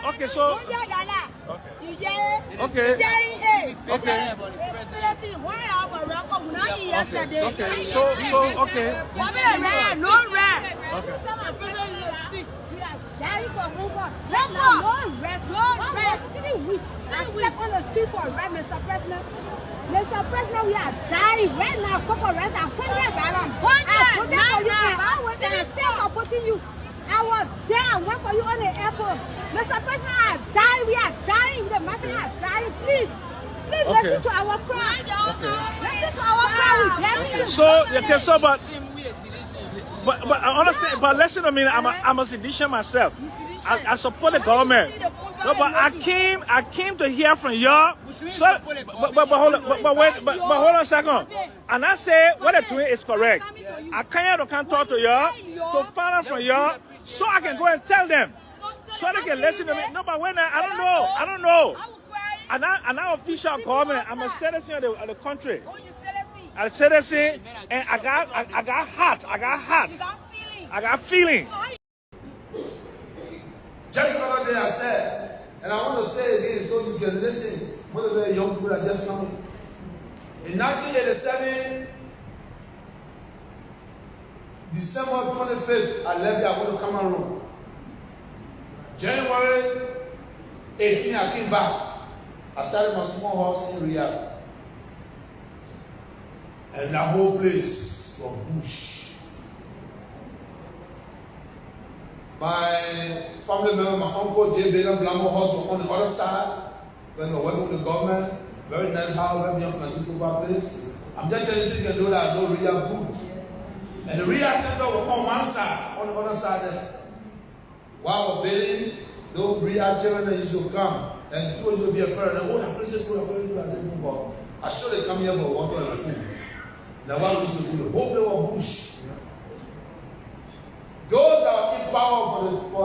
Okay, so. Okay. Okay. Okay. So okay. No red. Okay. On the street for red, Mr. President. Mr. President, we are dying right now. Couple rent are $100. I put it for you. I was in the state supporting you. I was there. I went for you on the airport. Mr. President, I die. We are dying. The masses are dying. Please. Please listen to our cry. Listen to our cry. Okay. So, okay, so, but I understand. But listen to me. I'm a citizen myself. I support the government. No, but I came to hear from y'all. So, but hold on a second. And I say what they're doing is correct. I can't talk to y'all to find out from y'all, so I can go and tell them, so they can listen to me. No, but when I don't know. And I'm official government. I'm a citizen of the country. I'm a citizen, and I got heart. I got feeling. Just the other day I said, And I want to say again so you can listen. Most of the young people are just coming. In 1987, December 25th, I left there. I went to Cameroon. January 18th, I came back. I started my small house in Riyadh. And the whole place was bush. My family member, my uncle J. Bela Blambo house was on the other side. When we were working with the government. Very nice house, very young from the place. I'm just telling you, so you can know that I know Riyadh good. And the Riyadh center was on one side, on the other side there. While we're building, those Riyadh children used to come. And people used to be afraid. And oh, that place is good. I sure they come here for water and food. That's what we used to do. The whole place was bush. Those that were in power for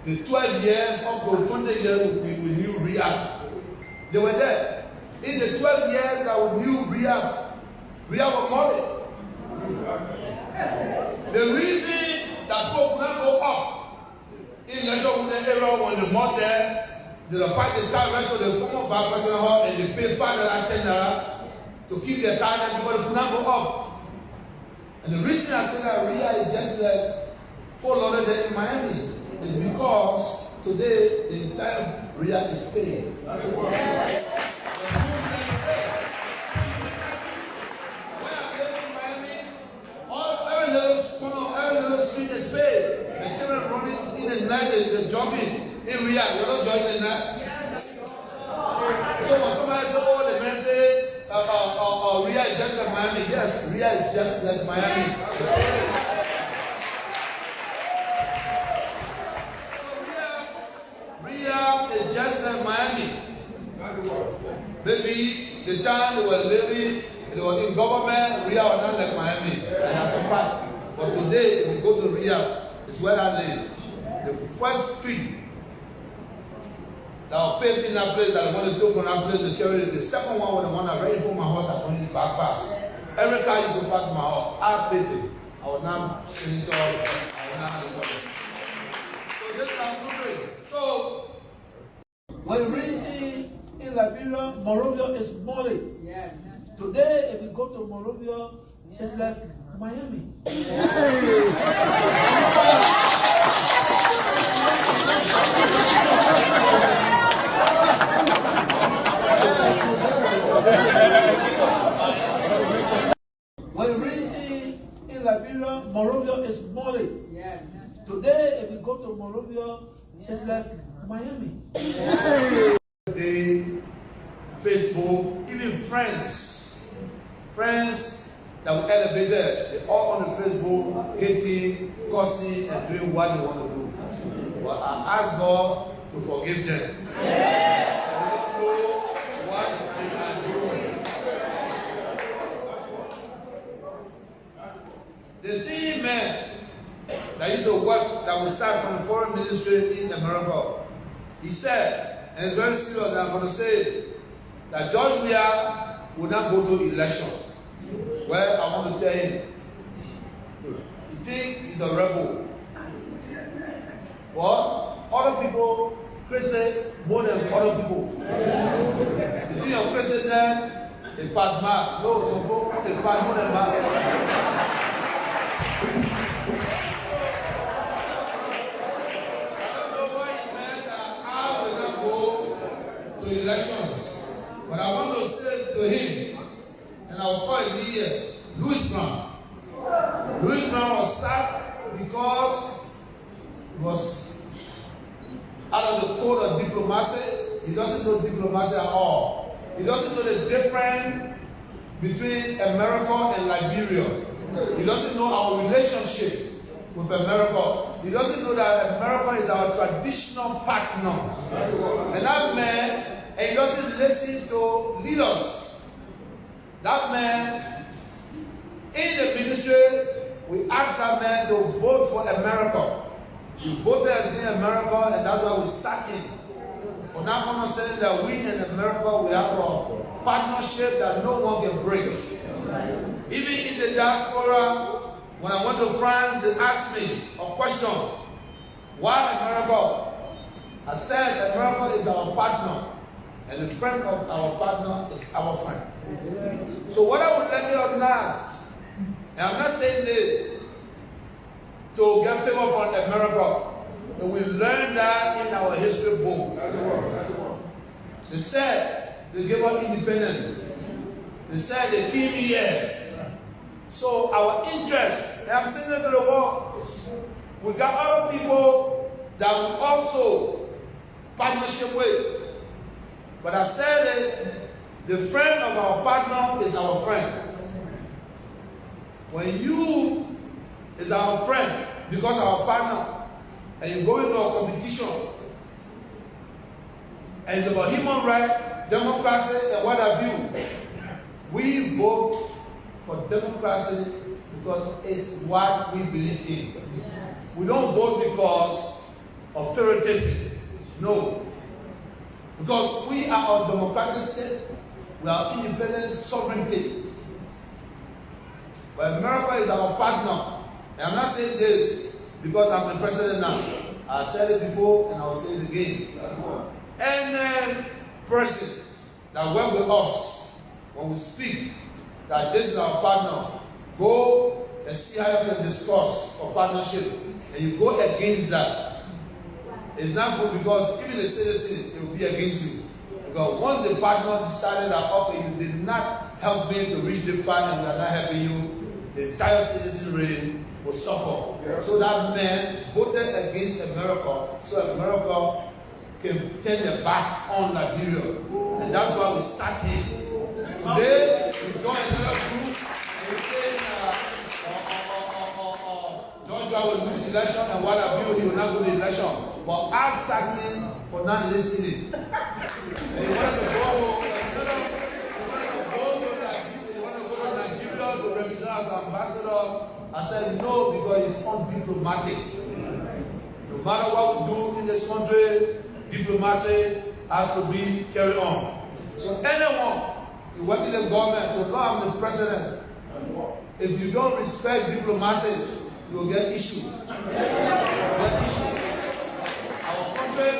the 12 years up to 20 years we knew Riyadh. They were there. In the 12 years that we knew Riyadh was modern. The reason that people could not go up in the area when the mud there, the party car went to the former bank president hall and they paid $5 to keep their car there because they could not go up. And the reason I say that Riyadh is just like $4 than in Miami is because today the entire Riyadh is paid. When I live in Miami, every little street is paid. The children running in the night, they're jogging in Riyadh. You're not jogging in that. So when somebody says, oh, the man say, Riyadh is just like Miami. Yes, Riyadh is just like Miami. Riyadh is just like Miami. Maybe the time they were living, they were in government, Riyadh was not like Miami. And that's a fact. But today, if you go to Riyadh, it's where I live. The first street that was paved in that place, that I want to take from that place to carry it. The second one was the one that right for my house that went back past. Every car used to pass my house. I paved it. I was not seeing it all. I was not doing it. So this is absolutely. So when we see in Liberia, Monrovia is Molly. Yes. Today, if you go to Monrovia, it's like Miami. When we see in Liberia, Monrovia is Molly. Yes. Today, if you go to Monrovia, it's like Miami. Facebook, even friends that we elevated, they're all on the Facebook, hating, cussing, and doing what they want to do. But I ask God to forgive them. Yeah. They don't know what they are doing. The same man that used to work, that was start from the foreign ministry in America, he said, and it's very serious that I'm going to say, that George Weah will not go to election. Well, I want to tell him, he thinks he's a rebel. But other people crazy more than other people. The thing of crazy then, they pass mark. No, some people they pass more than mark. I don't know why he meant that I will not go to elections. But I want to say to him, and I will call it here, Louis Brown. Louis Brown was sacked because he was out of the code of diplomacy. He doesn't know diplomacy at all. He doesn't know the difference between America and Liberia. He doesn't know our relationship with America. He doesn't know that America is our traditional partner. And that man, and he doesn't listen to leaders. That man, in the ministry, we asked that man to vote for America. He voted as in America, and that's why we sacked him. For now, understanding that we in America, we have a partnership that no one can break. Even in the diaspora, when I went to France, they asked me a question. Why America? I said America is our partner, and the friend of our partner is our friend. So what I would let you know now, and I'm not saying this to get favor from America, but we learned that in our history book. They said they gave us independence. They said they came here. So our interest, and I'm saying it to the world, we got other people that we also partnership with. But I said that the friend of our partner is our friend. When you is our friend because our partner, and you go into a competition, and it's about human rights, democracy, and what have you, we vote for democracy because it's what we believe in. We don't vote because of favoritism. No. Because we are a democratic state, we are independent sovereignty. But America is our partner. And I'm not saying this because I'm the president now. I said it before and I will say it again. Any person that works with us, when we speak that this is our partner, go and see how you can discuss for partnership. And you go against that. It's not good because even the citizen, it will be against you. Because once the partner decided that, okay, you did not help me to reach the fund and we are not helping you, the entire citizenry will suffer. Yeah. So that man voted against America, so America can turn their back on Liberia. And that's why we sat here. Today, we join another group and we say, Georgia will lose election and what have you, he will not go to election. But us sacking for not listening. And he wanted to go, to Nigeria to represent as ambassador. I said no because it's undiplomatic. No matter what we do in this country, diplomacy has to be carried on. So anyone, you work in the government, so now I'm the president. If you don't respect diplomacy, you'll get issues. Our country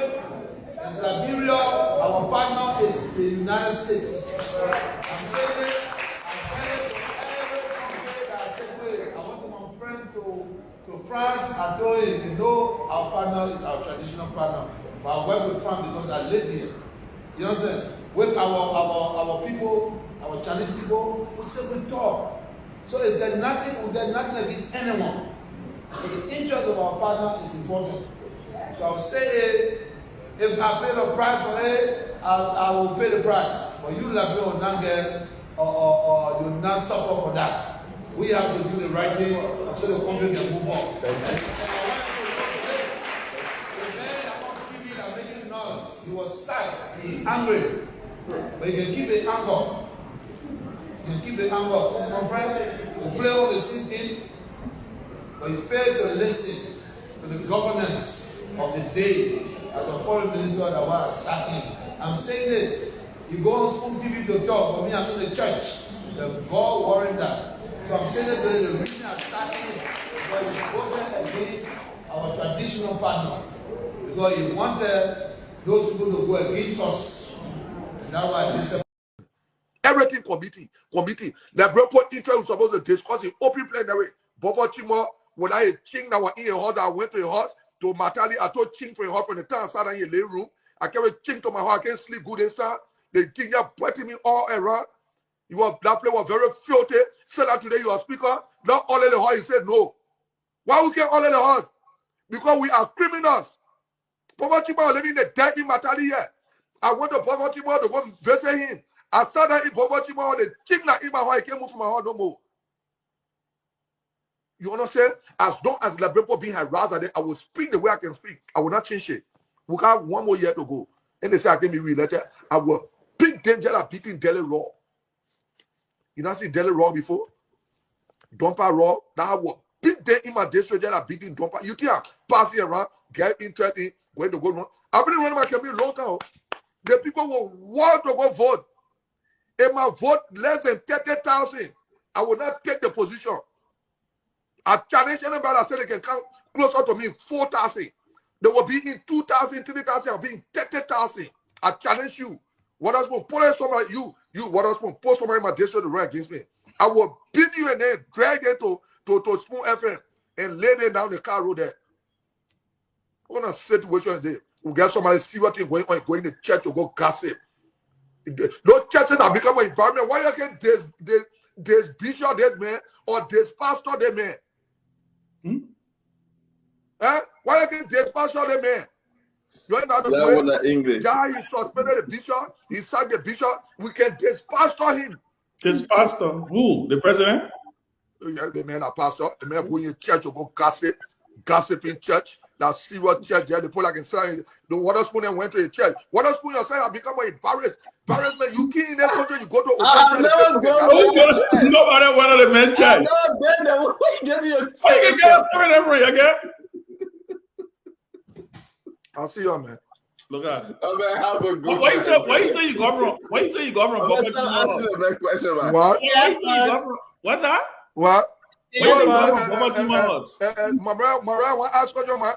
is Liberia, our partner is the United States. I'm saying it to every country that I said, wait, I went to my friend to France, I told him, you know, our partner is our traditional partner. But I work with France because I live here. You understand? With our people, our Chinese people, we say we talk. So is there nothing, we get nothing against anyone. So the interest of our partner is important. So I will say, if I pay the price for it, I will pay the price. But you Liberia will not get, or you will not suffer for that. We have to do the right thing so the country can move on. The man that on TV that making noise, he was sad, he angry. But you can keep the anger. You can keep the anger. This is my friend. We play all the same thing. But you fail to listen to the governance of the day as a foreign minister that was sacking. I'm saying that you go on Spoon TV to talk, but me, I'm in the church. The God warned that. So I'm saying that the reason I'm sacking is because you voted against our traditional partner. Because you wanted those people to go against us. And that's why I said everything committee. The report interest was supposed to discuss in open plenary. Bobo Chimo, when I king that was in a house, I went to a house to Matali. I told king for a house from the town, sat in a living room. I carried king to my house, I can't sleep good and stuff. The king are putting me all around. That place was very filthy. Said that today you are speaker. Not all in the house. He said no. Why we can't all in the house? Because we are criminals. Bobo Chimo living in the dead in Matali here. I went to Bobo Chimo to go visit him. I saw that in Bobo Chimo, the king like in my house, he can't move from my house no more. You understand? As long as the people being harassed, I will speak the way I can speak. I will not change it. We got 1 more year to go. And they say I can be re-elected. I will big danger of beating Delhi Raw. You not see Delhi Raw before? Dumper Raw. That was big day in my district that beating Dumper. You can't pass it around, get interested, going to go wrong. I've been running my campaign a long time. The people will want to go vote. If my vote less than 30,000, I will not take the position. I challenge anybody that say they can come closer to me 4,000. They will be in 2,000, 3,000, I'll be in 30,000. I challenge you. What else will pull somebody what else will post somebody in my district to run against me? I will beat you and then drag them to Spoon FM and lay them down the car road there. What a situation is there? We get somebody see what thing going on, going to church to go gossip. Those churches have become an environment. Why you can't there's bishop, there's man, or there's pastor, there's man? Why you can't there's pastor, there's man? You ain't not the English. Yeah, he suspended the bishop. He sacked the bishop. We can dispastor him. Dispastor? Who? The president? Yeah, the man a pastor. The man going in church to go gossip in church. That serious church there. The people like saying the water spoon went to the church. Water spoon yourself have become embarrassment. You key in that country, you go to nobody went to the men church. You get again. I'll see you, man. Look at it. Oh, man, have a good why you say you got from? Why you say you got from? What? What's that? What? My brother, what ask you? My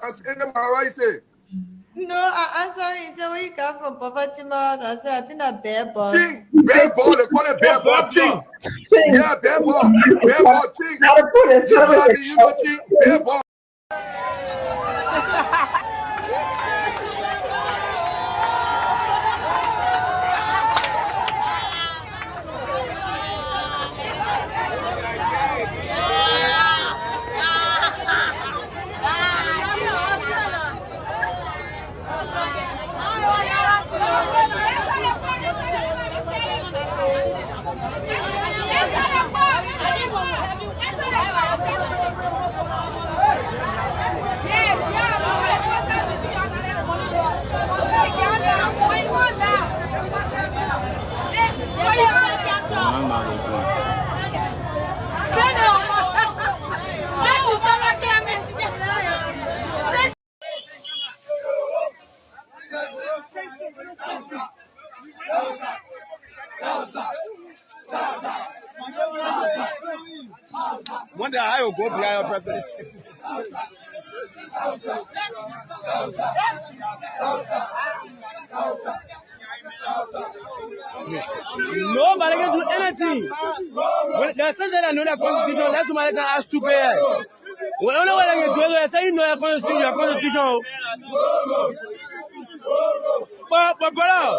Mariah say. No, I answer. So where you come from, Papa Chima? I said I think a bear ball. King, bear ball. They call it bear ball. King. Yeah, bear ball. Bear ball. King. King. Bear ball. One day I will go behind your president. Nobody can do anything. When they say that I know the constitution, that's why they can ask to pay. When only way they can do it, say you know your constitution. But brother.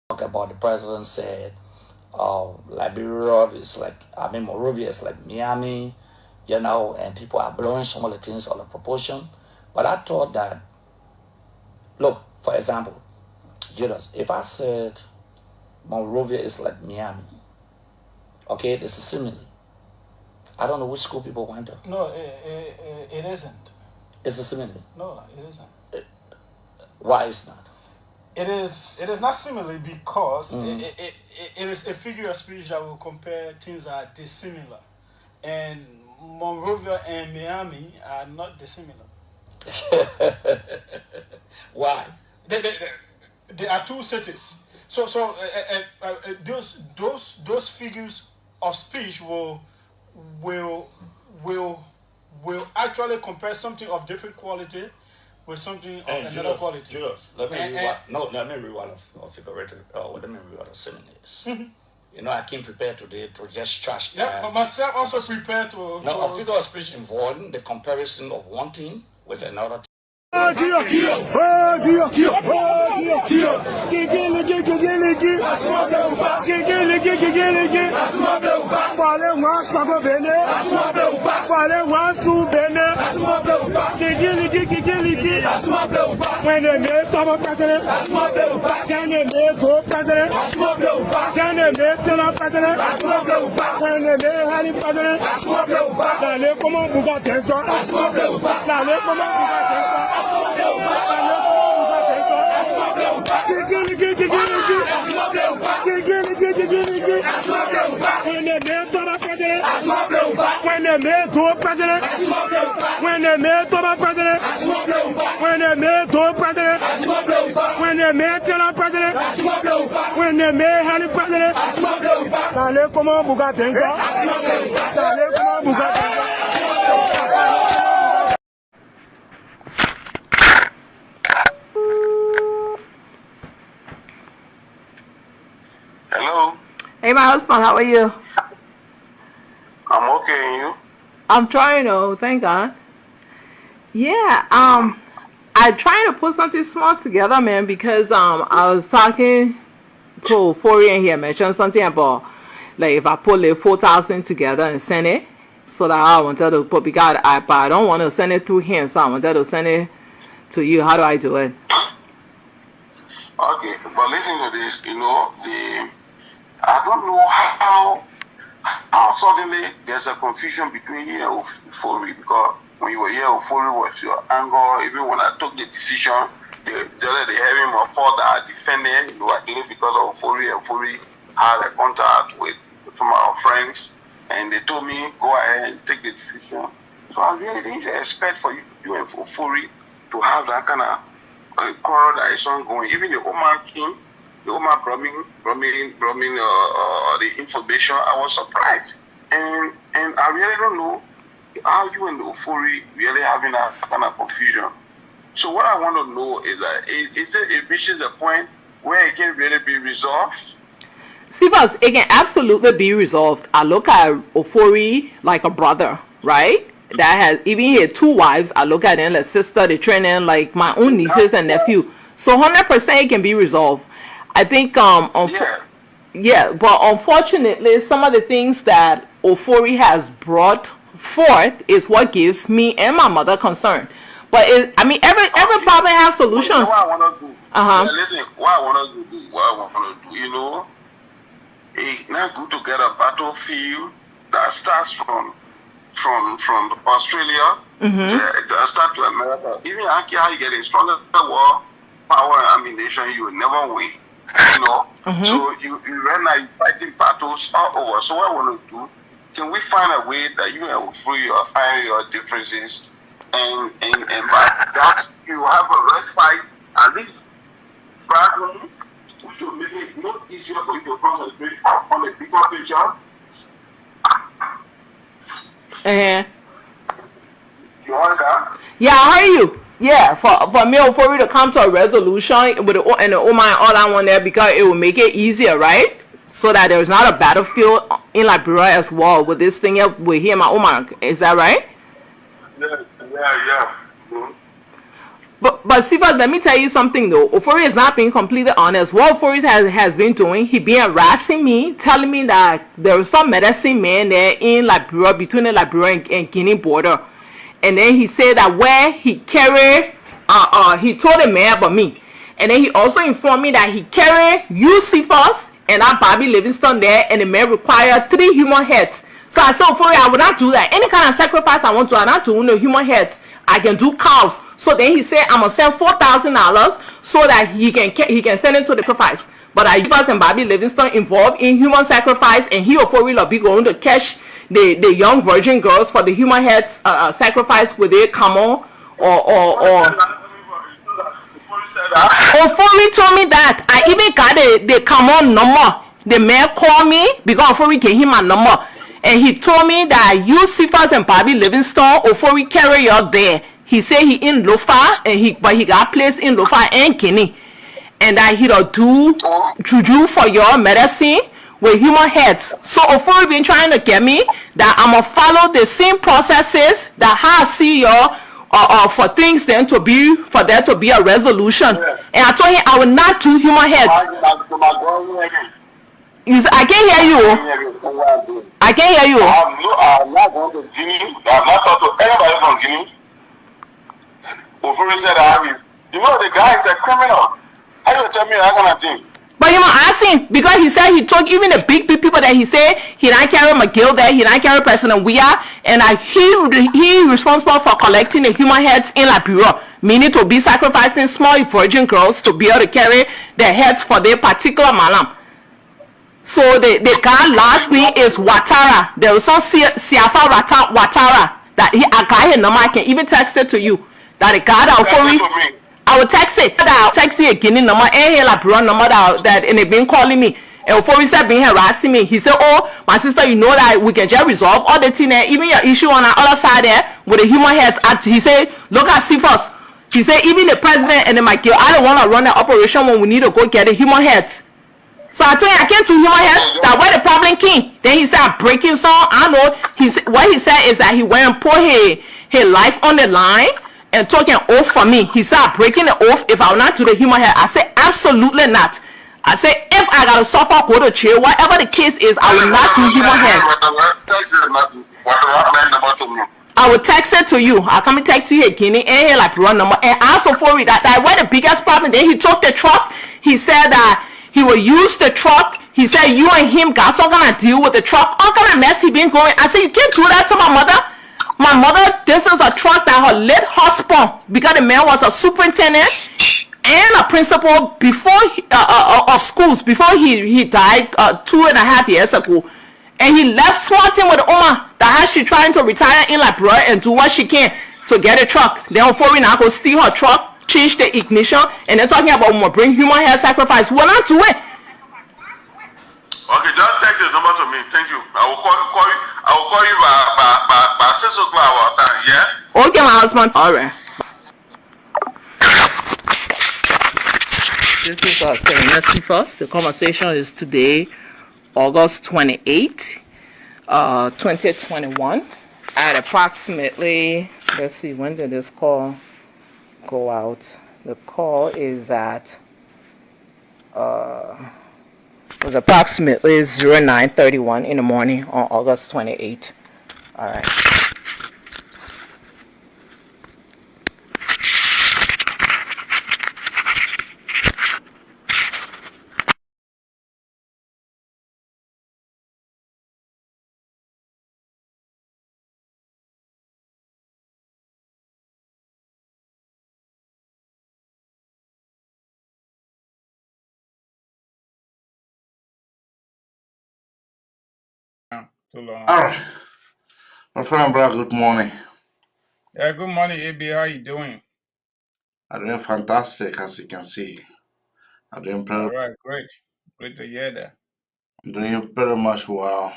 Talk about the president said Liberia is like, Monrovia is like Miami, you know, and people are blowing some of the things out of proportion. But I thought that, look, for example, Judas, if I said Monrovia is like Miami, okay, this is simile. I don't know which school people went to. No, it isn't. It's a simile. No, it isn't. Why is not? It is not similar because it is a figure of speech that will compare things that are dissimilar. And Monrovia and Miami are not dissimilar. Why? They are two cities. So those figures of speech will actually compare something of different quality with something of another quality. Julius, let me read what a figurative, let me read what a simile is. You know, I came prepared today to just trash that. Yeah, but myself also prepared to... Now, a figure of speech involving the comparison of one thing with another Hello. Hey, my husband, how are you? I'm okay, and you? I'm trying to, thank God. Yeah, I trying to put something small together, man, because I was talking to Fori and he had mentioned something about like if I put like 4,000 together and send it, so that I wanted to put because I don't want to send it through him, so I wanted to send it to you. How do I do it? Okay, but listen to this. You know, I don't know how suddenly there's a confusion between here and Fori, because when you were here, Fori was your anger. Even when I took the decision, they have him a father defending, you know, I think because of Fori, and Fori had a contact with some of our friends, and they told me go ahead and take the decision. So I really didn't expect for you and for Fori to have that kind of quarrel that is ongoing. Even the Omar King, the Omar bromming the information, I was surprised. And I really don't know how you and the Ofori really having that kind of confusion. So what I want to know is that it reaches a point where it can really be resolved? See, boss, it can absolutely be resolved. I look at Ofori like a brother, right? That has even he had 2 wives. I look at them like sister. They train them like my own nieces and nephew. So 100% it can be resolved. I think yeah, but unfortunately, some of the things that Ofori has brought forth is what gives me and my mother concern. But I mean, every problem has solutions. What I want to do. Listen, what I want to do. You know, it's not good to get a battlefield that starts from Australia, start to America. Even after you get a stronger war, power and ammunition, you will never win. You know, so you right now you're fighting battles all over. So what I want to do, can we find a way that you will free your find your differences, and by that you have a red fight at least back home, which will make it more easier for you to concentrate on the bigger picture. You want that? Yeah, I hear you. Yeah, for me for you to come to a resolution with the and the Oma and all that one there, because it will make it easier, right? So that there's not a battlefield in Liberia as well with this thing with him and Oma. Is that right? Yeah. But see, but let me tell you something though. Ofori is not being completely honest. What Ofori has been doing, he been harassing me, telling me that there was some medicine man there in Liberia, between the Liberia and Guinea border. And then he said that where he carried, he told the man about me. And then he also informed me that he carried Cephas and that Bobby Livingston there, and the man required 3 human heads. So I said, Ofori, I would not do that. Any kind of sacrifice I want to, I'm not doing no human heads. I can do cows. So then he said, I'm gonna send $4,000 so that he can send it to the sacrifice. But I Cephas and Bobby Livingston involved in human sacrifice, and he Ofori will be going to catch the young virgin girls for the human head sacrifice with a camel or Ofori told me that. I even got the camel number. The man called me because Ofori gave him a number, and he told me that you Cephas and Bobby Livingston, Ofori carry you there. He said he in Lofa, but he got placed in Lofa and Guinea, and that he'll do juju for your medicine with human heads. So Ofori been trying to get me that I'm gonna follow the same processes that how I see your for things then to be for there to be a resolution. Yeah. And I told him I will not do human heads. I can't hear you. I can't hear you. I'm not going to Guinea. I'm not talking to anybody from Guinea. Ofuri said the guy is a criminal. How you tell me that kind of thing? But I asked him because he said he took even the big people that he said he not carry McGill there, he not carry President Weah, and he responsible for collecting the human heads in Liberia, meaning to be sacrificing small virgin girls to be able to carry their heads for their particular malam. So the guy last name is Watara. There was some Siafa Watara that I got his number. I can even text it to you. That the guy that I will text it. I'll text you again number and Liberia number that and they've been calling me. And before he said being harassing me, he said, "Oh, my sister, you know that we can just resolve all the thing there, even your issue on the other side there with the human heads." He said, "Look at CFOS." He said, "Even the president and the Michael, I don't want to run the operation when we need to go get the human heads." So I told him I came to human heads. That where the problem came. Then he said, "I'm breaking some." I know. What he said is that he went and put his life on the line and took an oath for me. He said, "I'm breaking the oath if I will not do the human head." I said, "Absolutely not." I said, "If I gotta suffer, go to jail, whatever the case is, I will not do human head." I will text it to you. I'll come and text you again and like run number. And also for it, that where the biggest problem. Then he took the truck. He said that he will use the truck. He said you and him guys are gonna deal with the truck. All kind of mess he been going. I said you can't do that to my mother. My mother, this is a truck that her late husband, because the man was a superintendent and a principal before of schools before he died 2.5 years ago, and he left Swanton with Oma that has she trying to retire in Liberia and do what she can to get a truck. Then before we now go steal her truck, change the ignition, and they're talking about we bring human hair sacrifice. We're not doing. Okay, just text the number to me. Thank you. I will call you. I will call you by 6 o'clock our time. Yeah. Okay, my husband. All right. This is our Serenity First. The conversation is today, August 28, 2021, at approximately. Let's see, when did this call go out? The call is at. Was approximately 09:31 in the morning on August 28th. All right. Too long. All right. My friend, bro, good morning. Yeah, good morning, AB. How you doing? I'm doing fantastic, as you can see. I'm doing All right, great. Great to hear that. I'm doing pretty much well.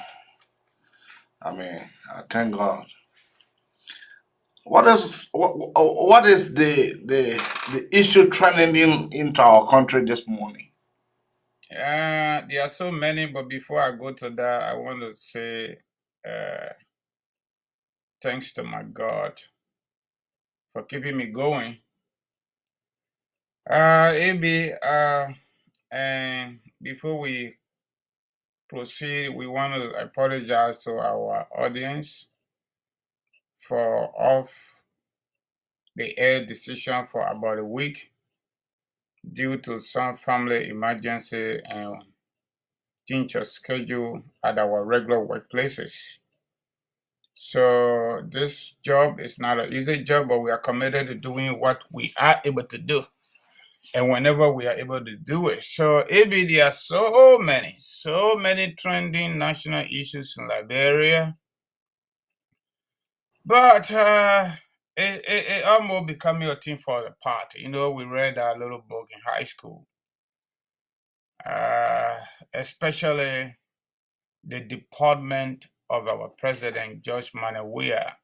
I mean, I thank God. What is the issue trending into our country this morning? There are so many, but before I go to that, I want to say thanks to my God for keeping me going. AB, and before we proceed, we want to apologize to our audience for off the air decision for about a week due to some family emergency and change of schedule at our regular workplaces. So this job is not an easy job, but we are committed to doing what we are able to do, and whenever we are able to do it. So AB, there are so many trending national issues in Liberia, but it almost becoming a thing for the part. You know, we read our little book in high school, especially the department of our president, George Weah.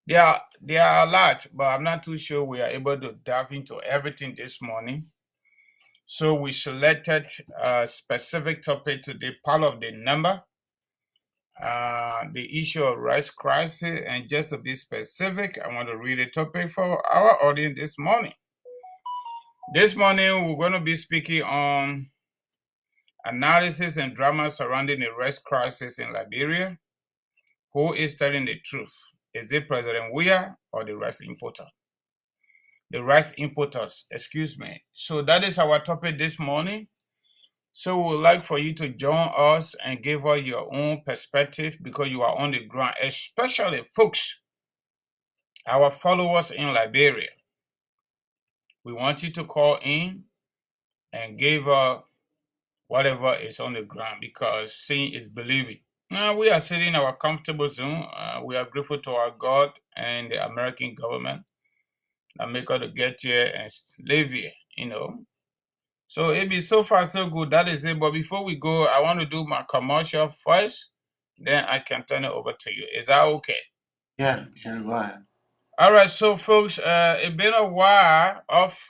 There are a lot, but I'm not too sure we are able to dive into everything this morning. So we selected a specific topic today, part of the number. the issue of rice crisis. And just to be specific, I want to read a topic for our audience this morning. This morning, we're going to be speaking on analysis and drama surrounding the rice crisis in Liberia. Who is telling the truth? Is it President Weah or the rice importer? The rice importers, excuse me. So that is our topic this morning. So we would like for you to join us and give us your own perspective because you are on the ground, especially folks, our followers in Liberia. We want you to call in and give whatever is on the ground because seeing is believing. Now we are sitting in our comfortable zone. We are grateful to our God and the American government that make us to get here and live here, So it be so far so good. That is it. But before we go, I want to do my commercial first. Then I can turn it over to you. Is that okay? Yeah, go ahead. All right, so folks, it's been a while off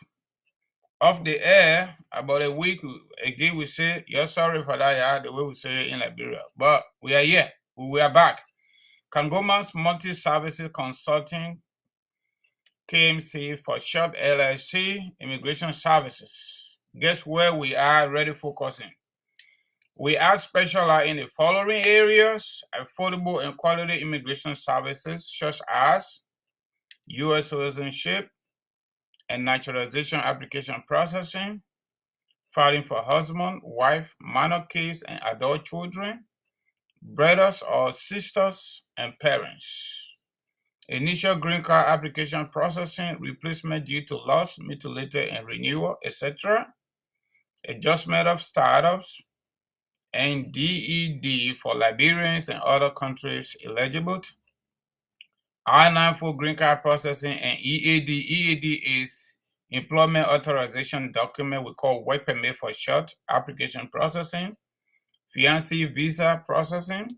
the air, about a week. Again, we say, you're sorry for that, yeah, the way we say it in Liberia. But we are here. We are back. Kangoman's Multi-Services Consulting, KMC for short LLC, Immigration Services. Guess where we are really focusing? We are specialized in the following areas: affordable and quality immigration services such as U.S. citizenship and naturalization application processing, filing for husband, wife, minor kids, and adult children, brothers or sisters, and parents. Initial green card application processing, replacement due to loss, mutilated, and renewal, etc. Adjustment of startups, and DED for Liberians and other countries eligible. I-9 for green card processing, and EAD. EAD is employment authorization document we call work permit for short, application processing, fiancé visa processing,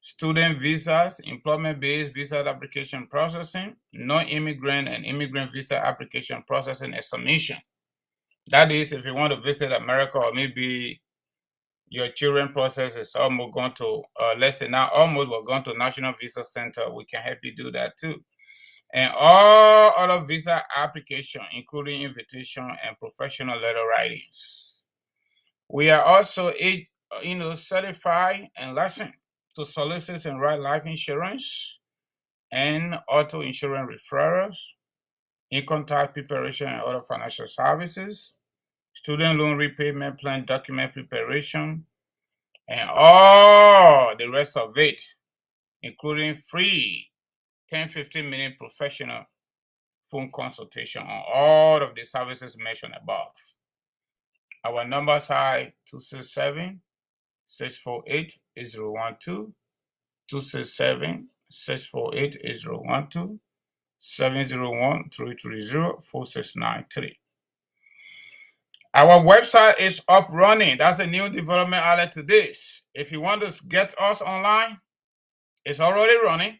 student visas, employment-based visa application processing, non-immigrant and immigrant visa application processing and submission. That is, if you want to visit America or maybe your children process is almost going to, let's say now almost we're going to National Visa Center, we can help you do that too. And all other visa application, including invitation and professional letter writings. We are also certified and licensed to solicit and write life insurance and auto insurance referrals, income tax preparation and other financial services, student loan repayment plan document preparation, and all the rest of it, including free 10-15 minute professional phone consultation on all of the services mentioned above. Our numbers are 267-648-8012, 267-648-8012, 701-330-4693. Our website is up running. That's a new development added to this. If you want to get us online, it's already running.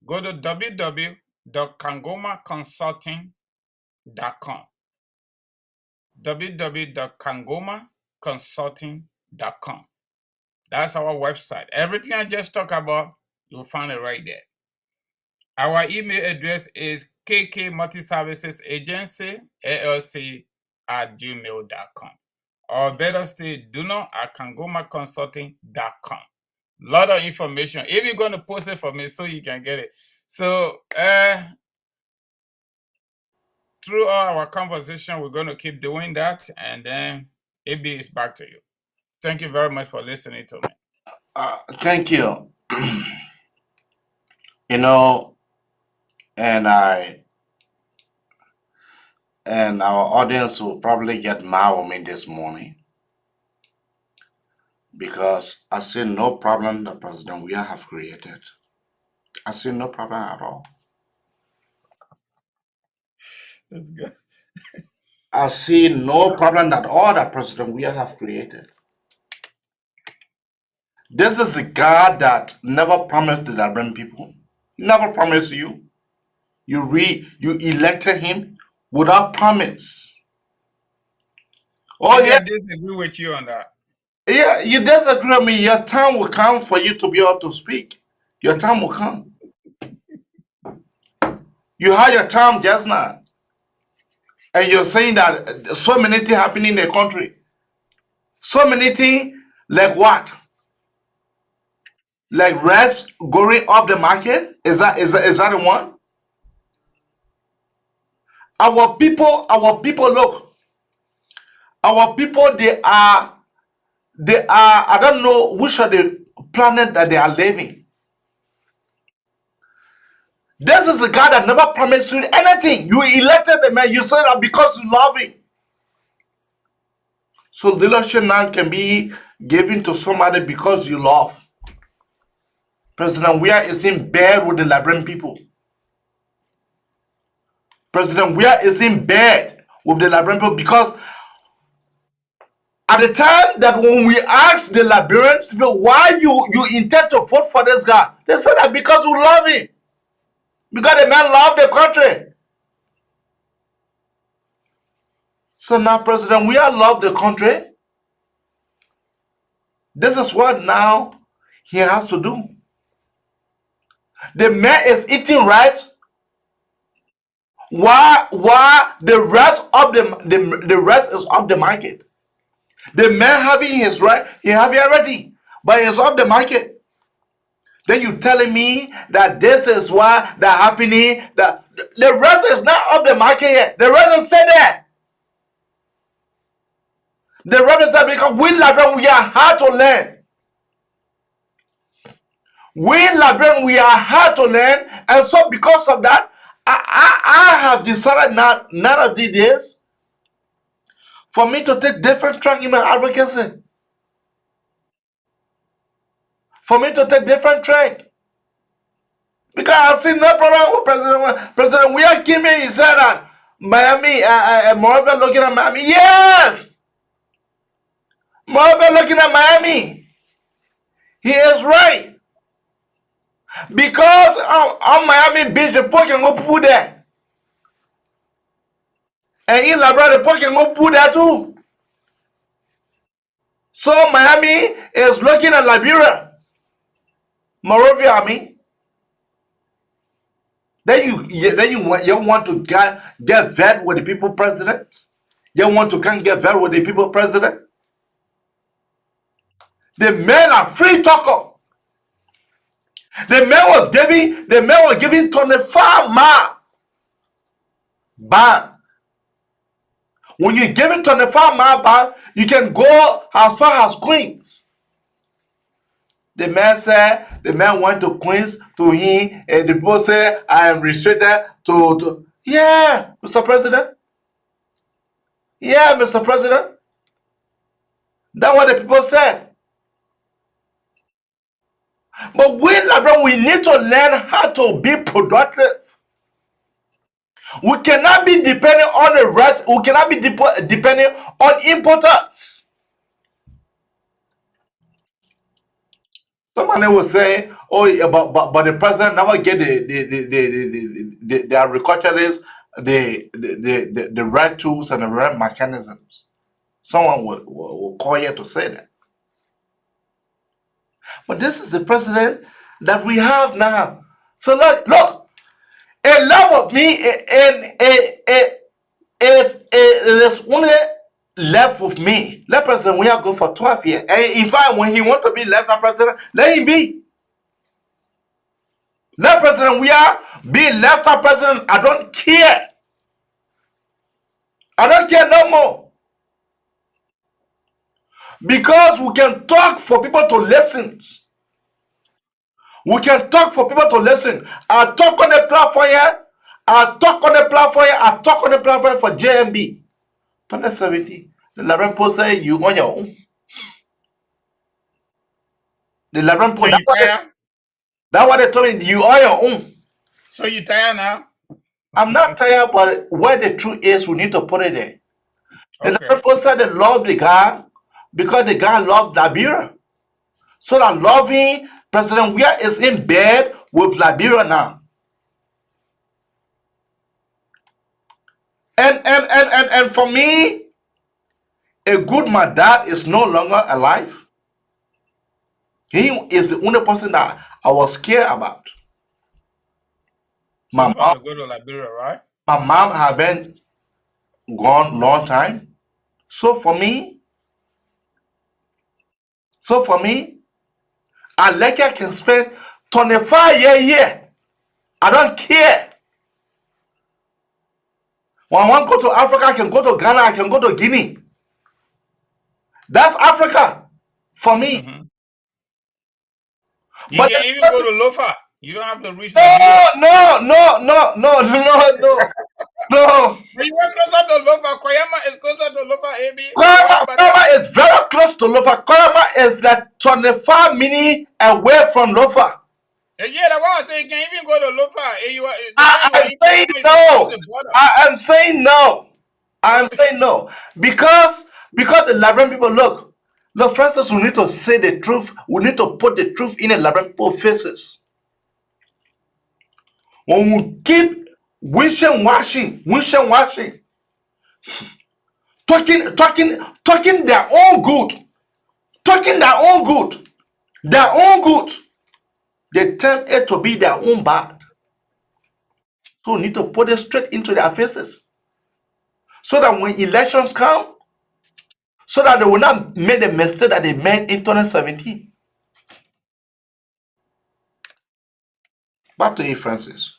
Go to www.kangomaconsulting.com. www.kangomaconsulting.com. That's our website. Everything I just talked about, you'll find it right there. Our email address is kkmultiservicesagency@gmail.com. Or better still, duno@kangomaconsulting.com. Lot of information. If you're going to post it for me so you can get it. So through our conversation, we're going to keep doing that, and then AB is back to you. Thank you very much for listening to me. Thank you. And our audience will probably get mad with me this morning because I see no problem that President Weah have created. I see no problem at all. That's good. I see no problem at all that President Weah have created. This is a God that never promised the Liberian people. Never promised you. You elected him without promise. Oh, yeah, I disagree with you on that. Yeah, you disagree with me. Your time will come for you to be able to speak. Your time will come. You had your time just now. And you're saying that so many things happening in the country. So many things, like what? Like rest going off the market? Is that the one? Our people, look, our people, they are, I don't know which are the planet that they are living. This is a guy that never promised you anything. You elected the man, you said that because you love him. So leadership now can be given to somebody because you love. President Weah is in bed with the Liberian people. President Weah is in bed with the Liberian people because at the time that when we asked the Liberians why you intend to vote for this guy, they said that because we love him. Because the man loved the country. So now President Weah love the country. This is what now he has to do. The man is eating rice while the rest of the rest is off the market. The man having his right, he have it already, but it's off the market. Then you telling me that this is why that happening, that the rest is not off the market yet. The rest is still there. The rest is there because we are hard to learn. We are hard to learn, and so because of that, I have decided none of these days for me to take different track in my advocacy. For me to take different track. Because I see no problem with President Weah came in, he said that Miami, Moreover looking at Miami. Yes! Moreover looking at Miami. He is right. Because on Miami Beach, the people can go put there. And in Liberia, the people can go put there too. So Miami is looking at Liberia. Moreover, I mean. Then you want to get vet with the people president? You want to come get vet with the people president? The men are free talker. The man was giving 25 ban. When you give it 25 ban, you can go as far as Queens. The man went to Queens to him, and the people say, I am restricted to yeah, Mr. President. Yeah, Mr. President. That's what the people said. But we need to learn how to be productive. We cannot be dependent on the rest. We cannot be dependent on importers. Somebody will say, "Oh, yeah, but the president never get the agriculturalists the right tools and the right mechanisms." Someone will call you to say that. But this is the president that we have now. So look, a love of me, and if it is only left with me, let President Weah go for 12 years. And in fact, when he want to be left president, let him be. Let President Weah be left president. I don't care. I don't care no more. Because we can talk for people to listen. We can talk for people to listen. I talk on the platform here. I talk on the platform here. I talk on the platform for JMB. 2017. The Liberian Post say you on your own. The Liberian So Post, you tired? that's what they told me. You on your own. So you tired now? I'm not tired, but where the truth is, we need to put it there. The Okay. Liberian Post said they love the guy because the guy loved Liberia. So that loving President Weah is in bed with Liberia now. And for me, a good my dad is no longer alive. He is the only person that I was scared about. So far to go to Liberia, right? My mom had been gone long time. So for me, I like I can spend 25 years here. I don't care. When I want to go to Africa, I can go to Ghana, I can go to Guinea. That's Africa for me. Mm-hmm. You But can even go to Lofa. You don't have to reach no, Liberia. no, no, no, no, no, no, no. But you went closer to Lofa. Koyama is closer to Lofa, AB. Koyama is very close to Lofa. Koyama is like 25 minutes away from Lofa. Yeah, that's why I say you can even go to Lofa. I'm saying no. I am saying no. I'm saying no. Because the Liberian people, look, Francis, we need to say the truth. We need to put the truth in the Liberian people's faces. When we keep washing, talking their own good, they tell it to be their own bad. So we need to put it straight into their faces. So that when elections come, so that they will not make the mistake that they made in 2017. Back to you, Francis.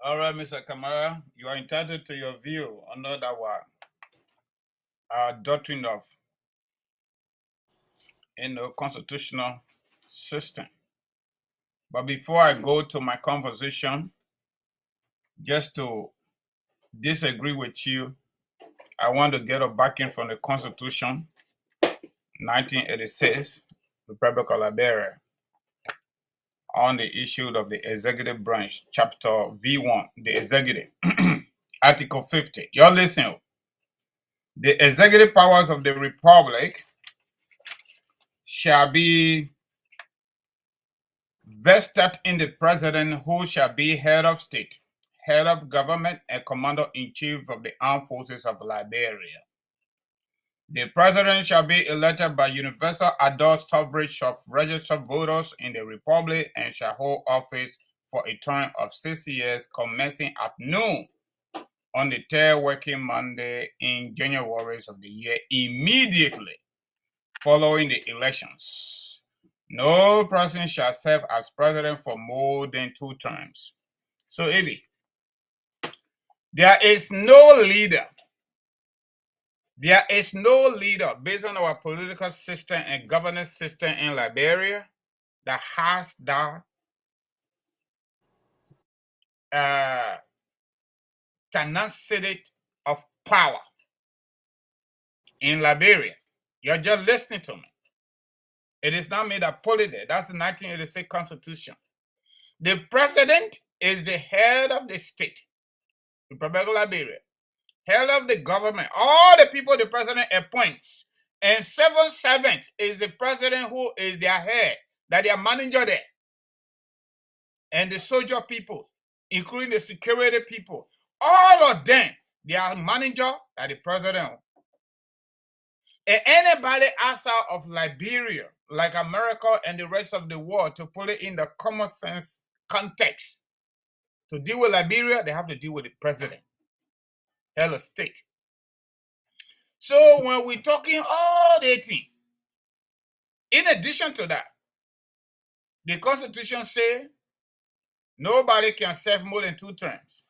All right, Mr. Kamara, you are entitled to your view under that one. Our doctrine of constitutional system. But before I go to my conversation, just to disagree with you, I want to get a backing from the Constitution, 1986, Republic of Liberia, on the issue of the executive branch, chapter V1, the executive, Article 50. You're listening. The executive powers of the Republic shall be vested in the president, who shall be head of state, head of government, and commander-in-chief of the armed forces of Liberia. The president shall be elected by universal adult suffrage of registered voters in the Republic and shall hold office for a term of 6 years, commencing at noon on the third working Monday in January of the year immediately following the elections. No person shall serve as president for more than 2 terms. So, Eddie, there is no leader. There is no leader based on our political system and governance system in Liberia that has that tenacity of power in Liberia. You're just listening to me. It is not me that put it there. That's the 1986 Constitution. The president is the head of the state, Republic of Liberia, head of the government, all the people the president appoints, and 7 servants is the president who is their head, that they are manager there, and the soldier people, including the security people, all of them, they are manager that the president. And anybody outside of Liberia, like America and the rest of the world, to put it in the common sense context, to deal with Liberia, they have to deal with the president, head of state. So when we're talking all the thing, in addition to that, the Constitution says nobody can serve more than 2 terms.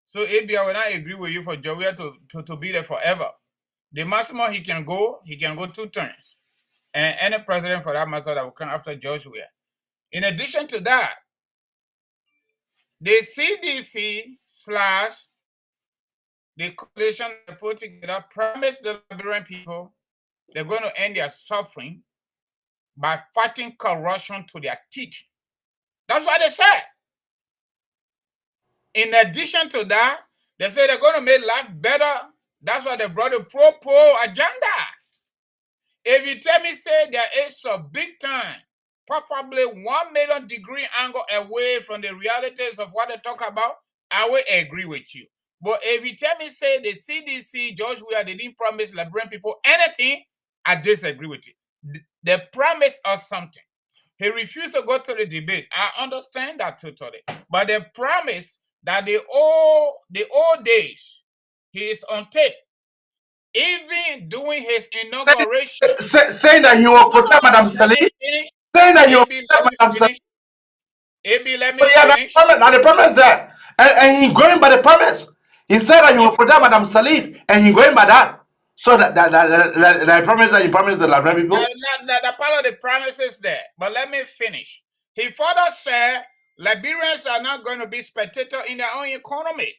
So AB, I will not agree with you for Jovial to be there forever. The maximum he can go 2 terms. And any president for that matter that will come after George Weah. In addition to that, the CDC / the coalition they put together promised the Liberian people they're going to end their suffering by fighting corruption to their teeth. That's what they said. In addition to that, they say they're going to make life better. That's why they brought a pro-poor agenda. If you tell me, say, there is a big time, probably 1 million degree angle away from the realities of what they talk about, I will agree with you. But if you tell me, say, the CDC, George Weah, they didn't promise Liberian people anything, I disagree with you. They promised us something. He refused to go to the debate. I understand that totally. But they promised that the old days, he is on tape. Even doing his inauguration. Saying that he will protect Madam Salih. Saying that he will protect Madam Salih. AB, let me But yeah, finish. now the promise that. And he's going by the promise. He said that he will protect Madam Salif, and he's going by that. So that promise that he promised the Liberian people. The part of the promises there, but let me finish. He further said Liberians are not going to be spectators in their own economy.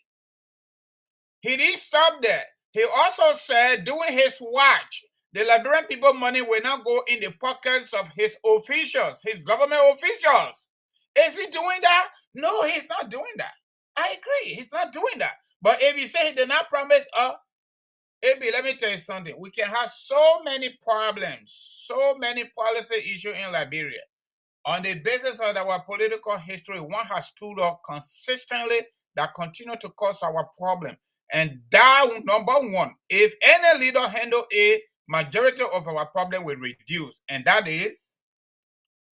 He didn't stop there. He also said during his watch, the Liberian people money will not go in the pockets of his officials, his government officials. Is he doing that? No, he's not doing that. I agree. He's not doing that. But if you say he did not promise, AB, let me tell you something. We can have so many problems, so many policy issues in Liberia. On the basis of our political history, one has stood up consistently that continue to cause our problem. And that, number one, if any leader handle a majority of our problem will reduce. And that is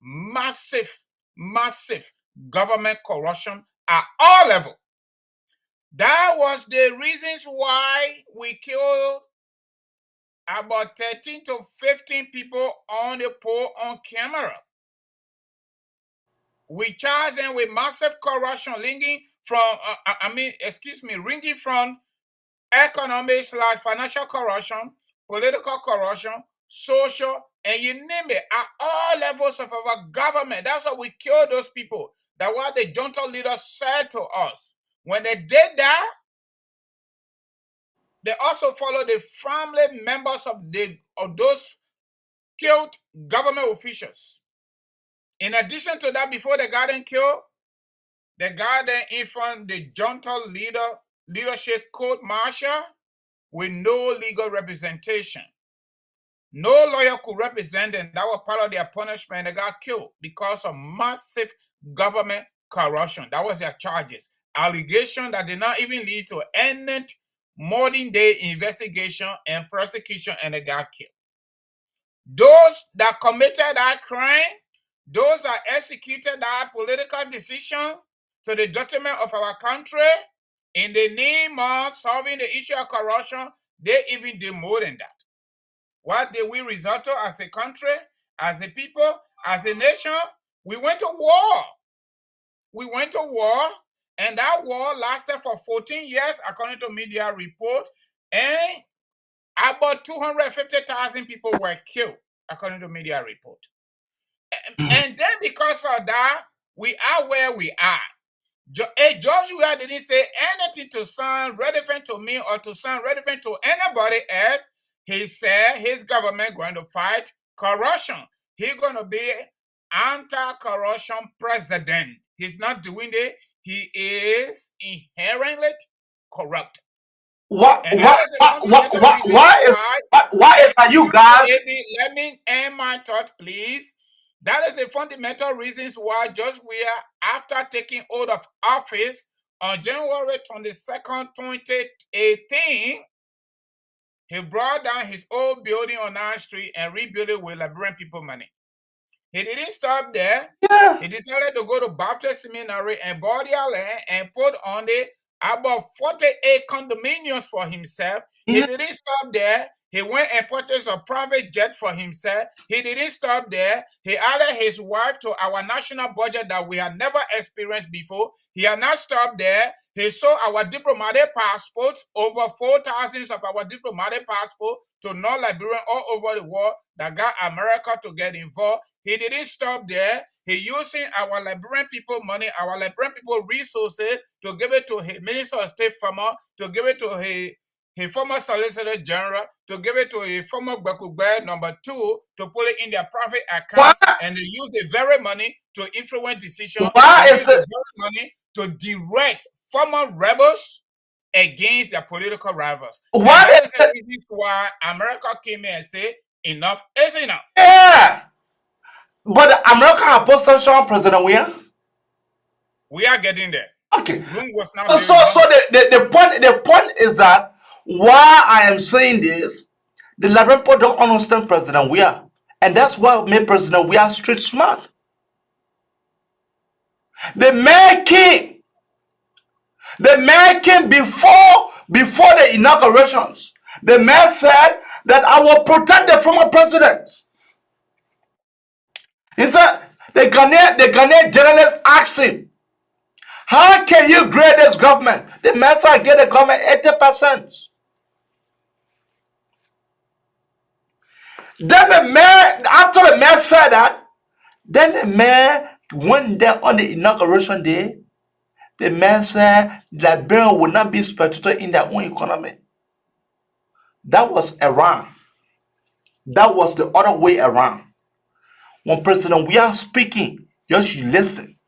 massive government corruption at all levels. That was the reasons why we killed about 13 to 15 people on the pole on camera. We charge them with massive corruption linking from, ranging from economic/financial corruption, political corruption, social, and you name it, at all levels of our government. That's why we kill those people. That's what the junta leaders said to us. When they did that, they also followed the family members of those killed government officials. In addition to that, before they got them killed, they got them in front of the junta leadership court martial with no legal representation. No lawyer could represent them. That was part of their punishment. They got killed because of massive government corruption. That was their charges. Allegation that did not even lead to any modern day investigation and prosecution, and they got killed. Those that committed that crime, those that executed that political decision to the detriment of our country in the name of solving the issue of corruption, they even did more than that. What did we resort to as a country, as a people, as a nation? We went to war. We went to war, and that war lasted for 14 years, according to media reports, and about 250,000 people were killed, according to media reports. And then because of that, we are where we are. George Weah didn't say anything to sound relevant to me or to sound relevant to anybody else. He said his government going to fight corruption. He's going to be anti-corruption president. He's not doing it. He is inherently corrupt. Why is that you guys? Let me end my thought, please. That is the fundamental reasons why George Weah, after taking oath of office on January 22nd, 2018, he brought down his old building on 9th Street and rebuilt it with Liberian people money. He didn't stop there. Yeah. He decided to go to Baptist Seminary and bought their land and put on it about 48 condominiums for himself. Yeah. He didn't stop there. He went and purchased a private jet for himself. He didn't stop there. He added his wife to our national budget that we had never experienced before. He had not stopped there. He sold our diplomatic passports, over 4,000 of our diplomatic passports to non-Liberians all over the world that got America to get involved. He didn't stop there. He using our Liberian people money, our Liberian people resources to give it to his Minister of State Farmer, to give it to his former Solicitor General, to give it to a former Bakugbe number 2, to put it in their private accounts, and they use the very money to influence decisions. Why is it money to direct former rebels against their political rivals? Why is the reason why America came in and said enough is enough? Yeah, but America opposed President Weah. We are getting there. Okay. Room was not So built yet. the point is that why I am saying this, the Larampo don't understand President Weah. And that's what made President Weah street smart. The man came before the inaugurations. The man said that I will protect the former presidents. He said the Ghanaian journalist asked him, how can you grade this government? The man said I get the government 80%. Then the man, after the man said that, then the man went there on the inauguration day. The man said Liberia will not be spectator in their own economy. That was around. That was the other way around. When President we are speaking, you should listen.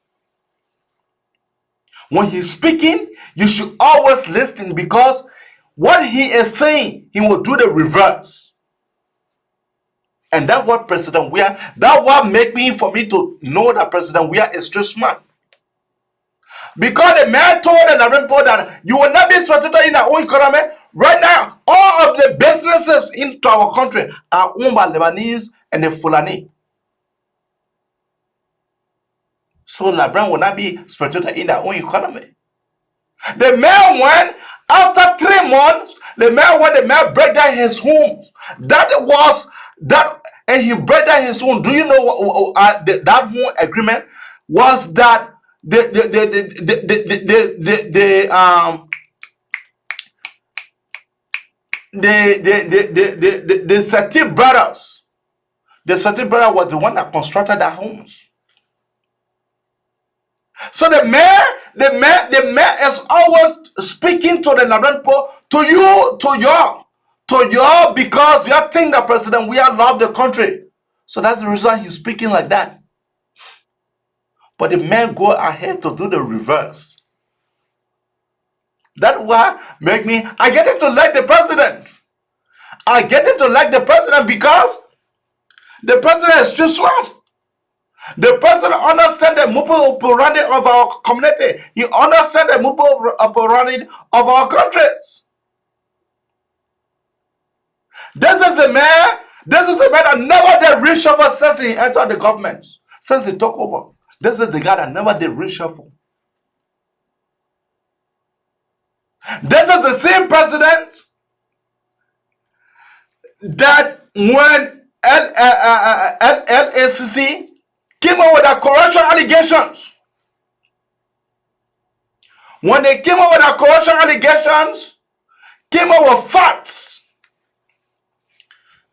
When he's speaking, you should always listen because what he is saying, he will do the reverse. And that's what President Weah, that what make me for me to know that President Weah is too smart. Because the man told the Larampo that you will not be spectator in our own economy. Right now, all of the businesses into our country are owned by Lebanese and the Fulani. So Labran will not be spectator in their own economy. The man went, after 3 months, the man break down his homes. And he break down his home. Do you know what that home agreement was that the Sati brothers, the Sati brother was the one that constructed their homes. So the mayor is always speaking to the Larampo, to you, because you think that President we love the country. So that's the reason he's speaking like that. But the man go ahead to do the reverse. That's why I get him to like the president. I get him to like the president because the president is too smart. The president understands the movement operandi of our community. He understands the movement operandi of our countries. This is a man that never did reshuffle since he entered the government, since he took over. This is the guy that never did reshuffle. This is the same president that when LACC came up with their corruption allegations. When they came up with their corruption allegations, came up with facts.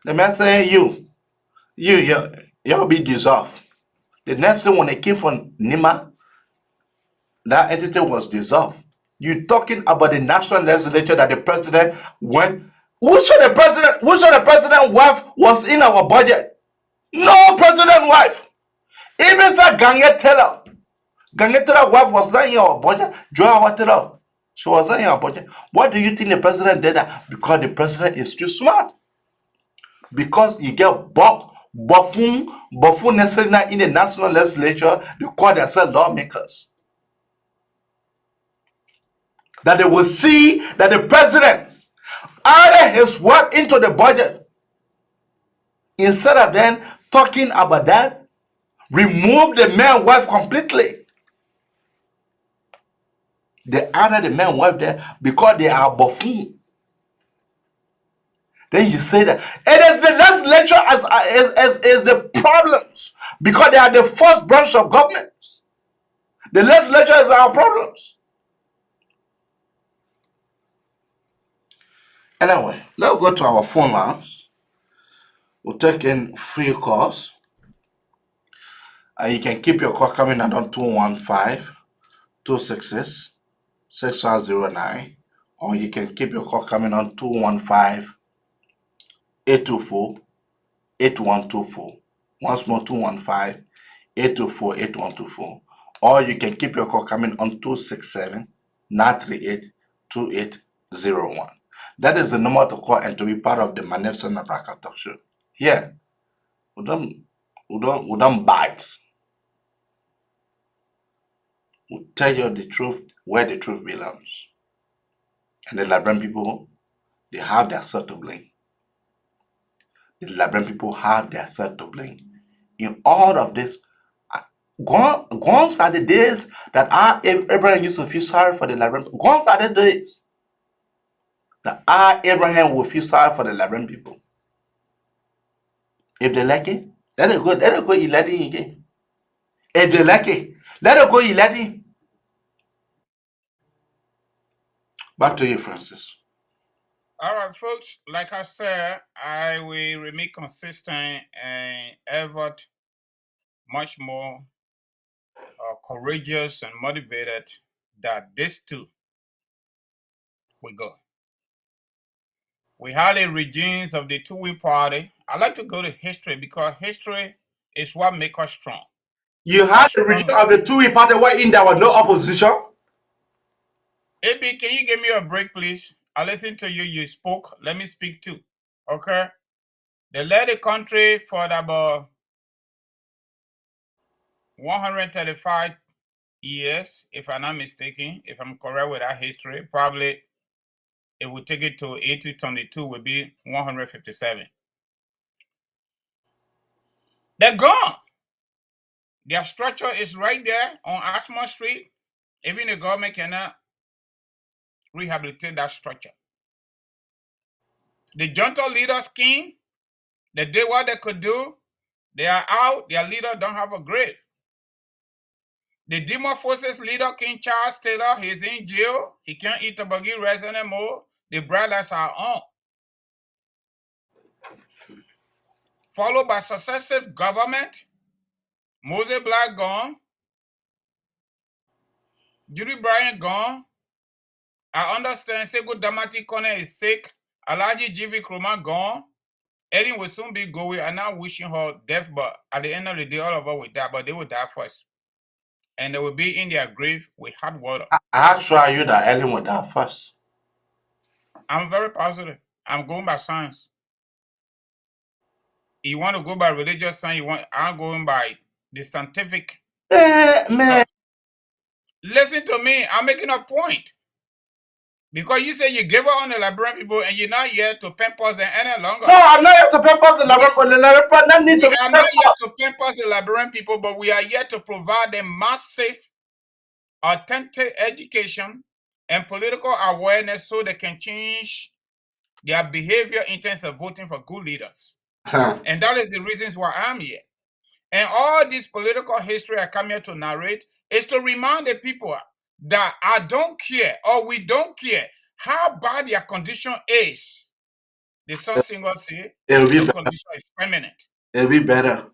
The man said, you'll be dissolved. The next thing when they came from Nima, that entity was dissolved. You talking about the national legislature that the president went. Which of the president wife was in our budget? No president wife. Even Mr. Gange Taylor wife was not in our budget. Joe Taylor, she was not in our budget. What do you think the president did that? Because the president is too smart. Because you get buffoon necessarily in the national legislature, they call themselves lawmakers. That they will see that the president added his work into the budget. Instead of then talking about that, remove the man wife completely. They added the man wife there because they are buffoon. Then you say that it is the legislature as the problems because they are the first branch of government. The legislature is our problems. Anyway, let's go to our phone lines. We'll take in free calls. And you can keep your call coming at on 215-266-6509. Or you can keep your call coming on 215-824-8124. Once more, 215-824-8124. Or you can keep your call coming on 267-938-2801. That is the number to call and to be part of the Manefson Nabraka Talk Show. Yeah. We don't bite. will tell you the truth where the truth belongs. And the Liberian people, they have their self to blame. The Liberian people have their self to blame. In all of this, once are the days that Abraham used to feel sorry for the Liberian people. Once are the days that Abraham will feel sorry for the Liberian people. If they like it, let it go electing again. If they like it, let it go electing. Back to you, Francis. All right, folks. Like I said, I will remain consistent and effort much more courageous and motivated that this too will go. We had the regimes of the two-way party. I like to go to history because history is what makes us strong. You had the region of the two-way party wherein there was no opposition. AB, can you give me a break, please? I listened to you. You spoke. Let me speak too. Okay? They led the country for about 135 years, if I'm not mistaken. If I'm correct with that history, probably it would take it to 1822 would be 157. They're gone. Their structure is right there on Ashmore Street. Even the government cannot rehabilitate that structure. The junta leaders came. They did what they could do. They are out. Their leader don't have a grave. The Demo Forces leader, King Charles Taylor, he's in jail. He can't eat toboggy rice anymore. The brothers are on. Followed by successive government. Moses Black gone. Judy Bryant gone. I understand Sego Damati Kone is sick. Alaji G.V. Kroma gone. Ellen will soon be going. I'm not wishing her death, but at the end of the day, all of us will die, but they will die first. And they will be in their grave with hot water. I assure you that Ellen will die first. I'm very positive. I'm going by science. You want to go by religious science, I'm going by the scientific. Man. Listen to me. I'm making a point. Because you say you give up on the Liberian people and you're not here to pamper them any longer. No, I'm not here to pamper the Liberian people. The Liberian people don't need to be I'm not here to pamper the Liberian people, but we are here to provide them massive, authentic education and political awareness so they can change their behavior in terms of voting for good leaders. And that is the reasons why I'm here. And all this political history I come here to narrate is to remind the people that I don't care or we don't care how bad their condition is. The song singer say your condition is permanent. It'll be better.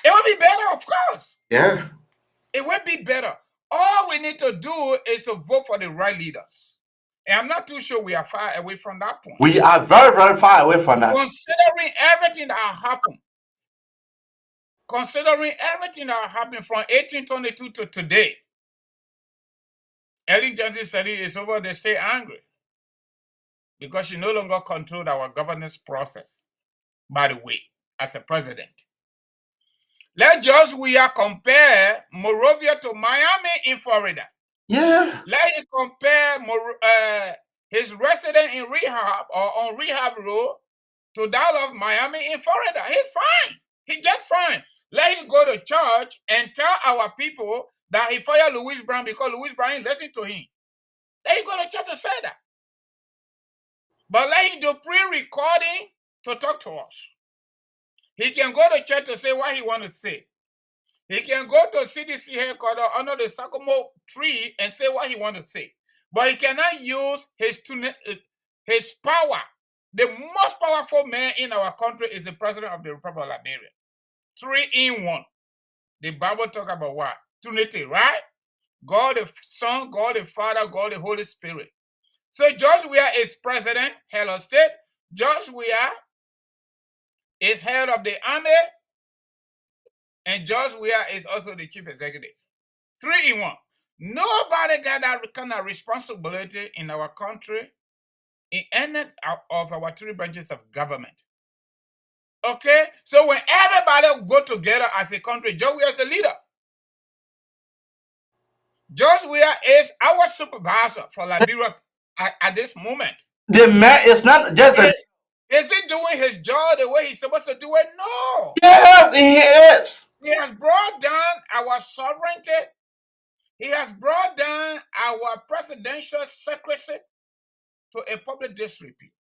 It will be better, of course. Yeah. It will be better. All we need to do is to vote for the right leaders. And I'm not too sure we are far away from that point. We are very, very far away from that. Considering everything that happened. Considering everything that happened from 1822 to today. Ellen Johnson said it is over. They stay angry. Because she no longer controlled our governance process. By the way, as a president. Let's just compare Monrovia to Miami in Florida. Yeah. Let's compare his residence in rehab or on rehab road to that of Miami in Florida. He's fine. He's just fine. Let him go to church and tell our people that he fired Louis Brown because Louis Brown listened to him. Let him go to church and say that. But let him do pre-recording to talk to us. He can go to church to say what he wants to say. He can go to CDC headquarters under the sycamore tree and say what he wants to say. But he cannot use his power. The most powerful man in our country is the president of the Republic of Liberia. 3 in 1. The Bible talk about what? Trinity, right? God the Son, God the Father, God the Holy Spirit. So George Weah is president, head of state. George Weah is head of the army. And George Weah is also the chief executive. 3 in 1. Nobody got that kind of responsibility in our country in any of our 3 branches of government. Okay? So when everybody go together as a country, George Weah is a leader. George Weah is our supervisor for Liberia at this moment. The man is not just a... Is he doing his job the way he's supposed to do it? No. Yes, he is. He has brought down our sovereignty. He has brought down our presidential secrecy to a public disrepute.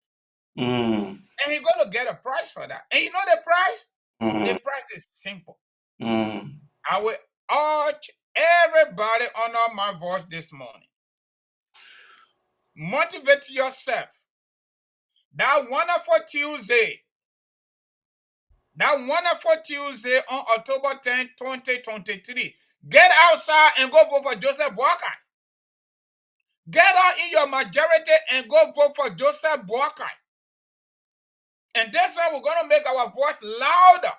And he's going to get a price for that. And you know the price? The price is simple. I will urge everybody under my voice this morning. Motivate yourself. That wonderful Tuesday on October 10, 2023. Get outside and go vote for Joseph Boakai. Get out in your majority and go vote for Joseph Boakai. And this time we're going to make our voice louder.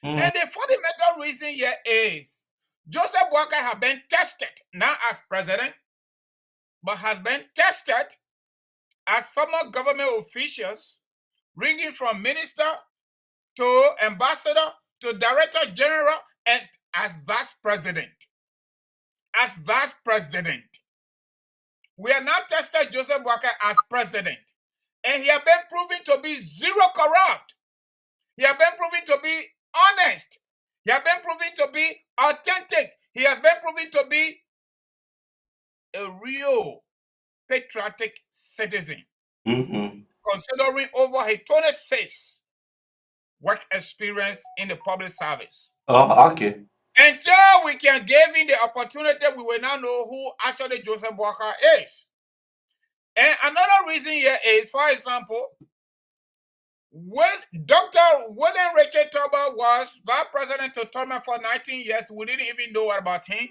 And the fundamental reason here is Joseph Boakai has been tested, not as president, but has been tested as former government officials, ranging from minister to ambassador to director general and as vice president. As vice president. We are now tested Joseph Boakai as president. And he has been proven to be zero corrupt. He has been proven to be honest. He has been proven to be authentic. He has been proven to be a real patriotic citizen. Considering over his 26 work experience in the public service. Oh, okay. Until we can give him the opportunity, we will now know who actually Joseph Boakai is. And another reason here is, for example, when Dr. William Richard Tubber was vice president to Tubman for 19 years, we didn't even know about him.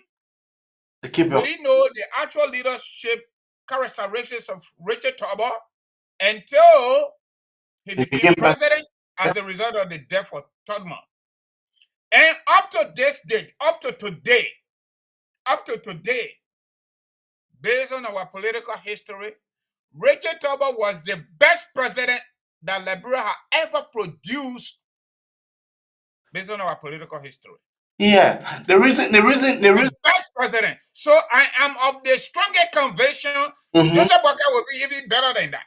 We didn't know the actual leadership characteristics of Richard Tubber until he became president as a result of the death of Tubman. And up to this date, up to today, based on our political history, Richard Tubber was the best president that Liberia had ever produced based on our political history. Yeah, the reason best president. So I am of the strongest conviction Joseph Boakai will be even better than that.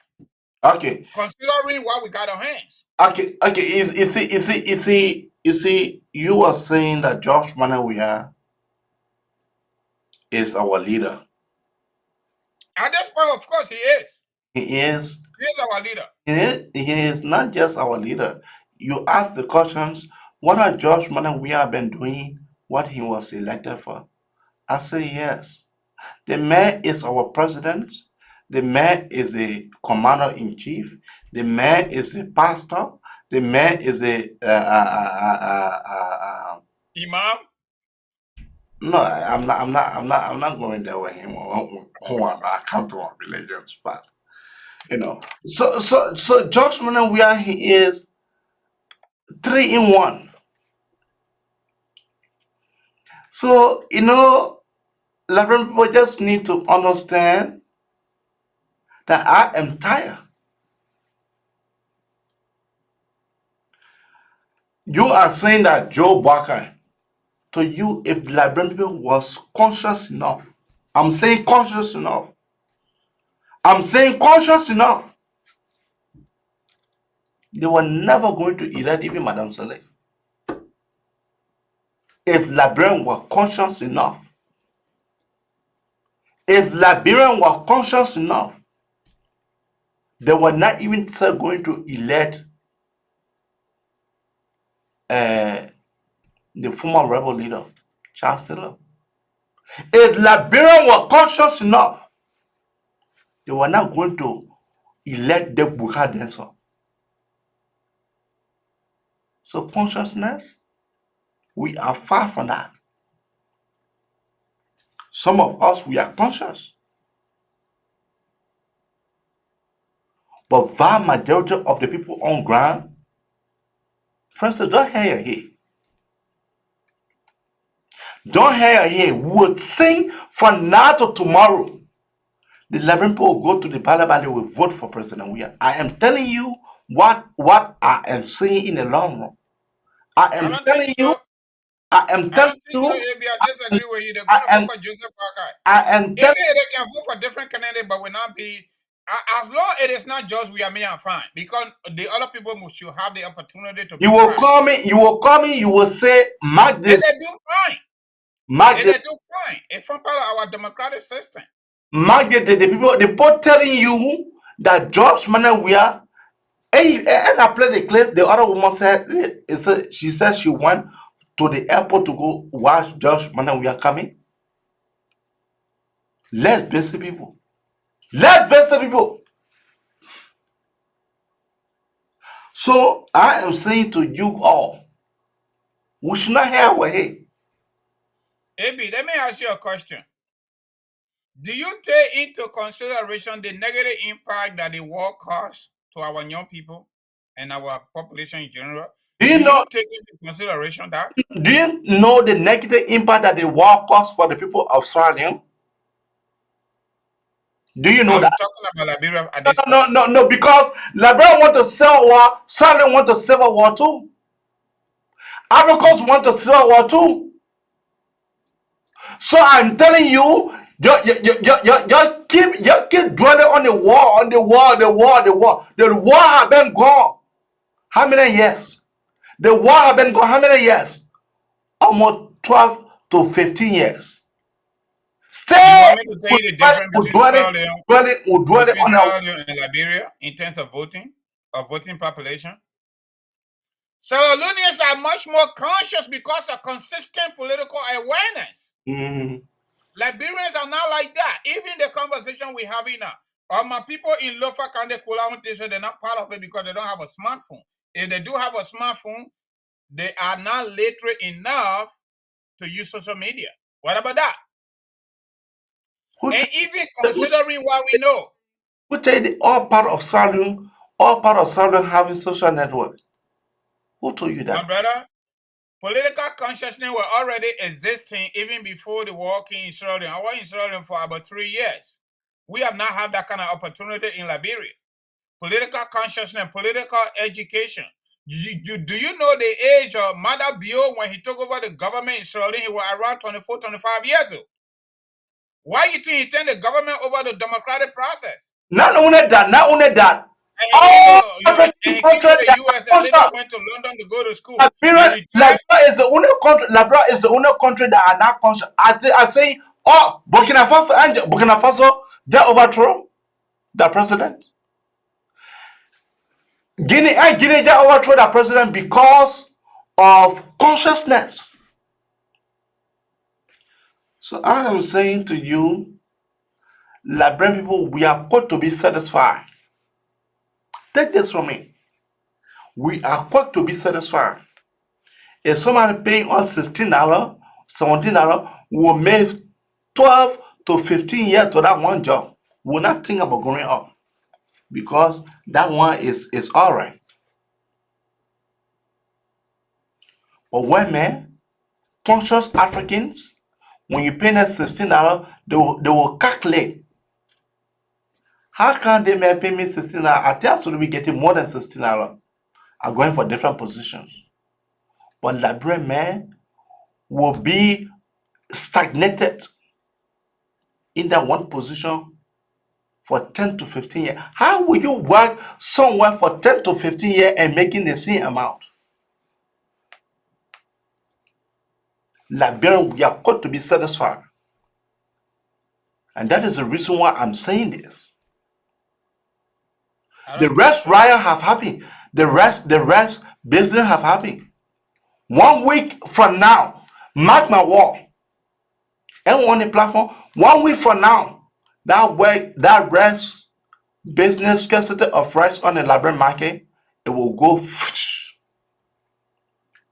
Okay. Considering what we got on hands. Okay. You see, you are saying that George Weah is our leader. At this point, of course, he is. He is. He is our leader. He is not just our leader. You ask the questions, what has George Weah been doing what he was elected for? I say yes. The man is our president. The man is a commander-in-chief. The man is a pastor. The man is a imam. No, I'm not going there with him. I come to our religions, but you know. So George Weah, he is 3 in 1. So you know, Liberian people just need to understand that I am tired. You are saying that Joe Boakai, to you, if Liberian people was conscious enough, I'm saying conscious enough, they were never going to elect even Madame Saleh. If Liberians were conscious enough, they were not even going to elect the former rebel leader, Charles Taylor. If Liberians were conscious enough, they were not going to elect the Buka Denso. So consciousness, we are far from that. Some of us, we are conscious. But vast majority of the people on ground, friends, don't hear here. Don't hear here. We would sing from now to tomorrow. The 11 people will go to the Balabali will vote for President Weah. I am telling you what I am seeing in the long run. I am telling you I am I telling don't think so, you, AB. I disagree with you. They're I going to am, vote for Joseph Parker. I am AB, telling they can vote for different candidates, but will not be. As long as it is not just we are me and fine, because the other people should have the opportunity to be you will tried. call me, you will say, mark And this, they do fine. mark And this, they do fine. It's from part of our democratic system. mark this. The people telling you that George Manawia, and I played the clip. The other woman said, she said she went to the airport to go watch George Manawia coming. Let's basic people. Let's basic people. So I am saying to you all, we should not have our head. AB, let me ask you a question. Do you take into consideration the negative impact that the war caused to our young people and our population in general? Do Do you know? you take into consideration that? Do you know the negative impact that the war caused for the people of Sierra Leone? Do you know Are we that? talking about Liberia at this point? No, because Liberia want to civil war, Sierra Leone want to civil war too. Africans want to civil war too. So I'm telling you, you keep dwelling on the war, the war. The war have been gone. How many years? The war have been gone how many years? Almost 12 to 15 years. You Stay want me to tell you the difference between Sierra Leone, on a. and Liberia in terms of voting or voting population? Sierra Leoneans are much more conscious because of consistent political awareness. Mhm. Liberians are not like that. Even the conversation we're having now, all my people in Lofa County, they're not part of it because they don't have a smartphone. If they do have a smartphone, they are not literate enough to use social media. What about that? Who And even considering what we know, tell you all part of Sierra Leone having social network? Who told you my that? brother, political consciousness were already existing even before the war came in Sierra Leone. I was in Sierra Leone for about 3 years. We have not had that kind of opportunity in Liberia. Political consciousness, political education. Do you know the age of Mada Bio when he took over the government in Sierra Leone? He was around 24, 25 years old. Why you think he turned the government over the democratic process? Not only that. And he came All to, African countries the that US are and later conscious. went to London to go to school. He Liberia retired. is the only country. Liberia is the only country that are not conscious. I say, oh, Burkina Faso, they overthrow the president. Guinea, they overthrow the president because of consciousness. So I am saying to you, Liberian people, we are got to be satisfied. Take this from me. We are got to be satisfied. If somebody paying us $16, $17, will make 12 to 15 years to that one job. We'll not think about growing up because that one is all right. But when man, conscious Africans, when you pay them $16, they will calculate. How can they man pay me $16? I tell you, we getting more than $16. I'm going for different positions. But Liberian man will be stagnated in that one position for 10 to 15 years. How will you work somewhere for 10 to 15 years and making the same amount? Liberian, we are got to be satisfied. And that is the reason why I'm saying this. I The don't think rest so. riot have happened. The rest business have happened. 1 week from now, mark my wall. And on the platform, 1 week from now, that rest business scarcity of rice on the Liberian market, it will go.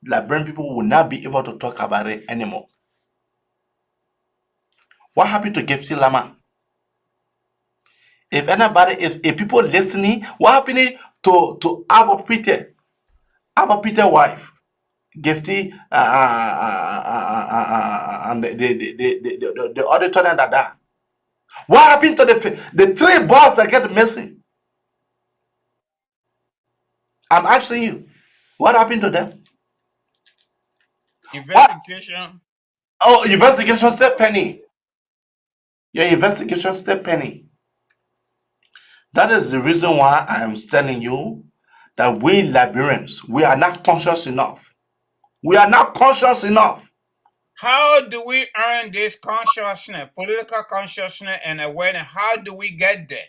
Liberian people will not be able to talk about it anymore. What happened to Gifty Lama? If people listening, what happened to Abba Peter wife, Gifty, and the other tenant that. What happened to the three boys that get missing? I'm asking you, what happened to them? Investigation. Oh, investigation still pending. Your investigation still pending. That is the reason why I am telling you that we Liberians, we are not conscious enough. We are not conscious enough. How do we earn this consciousness, political consciousness and awareness? How do we get there?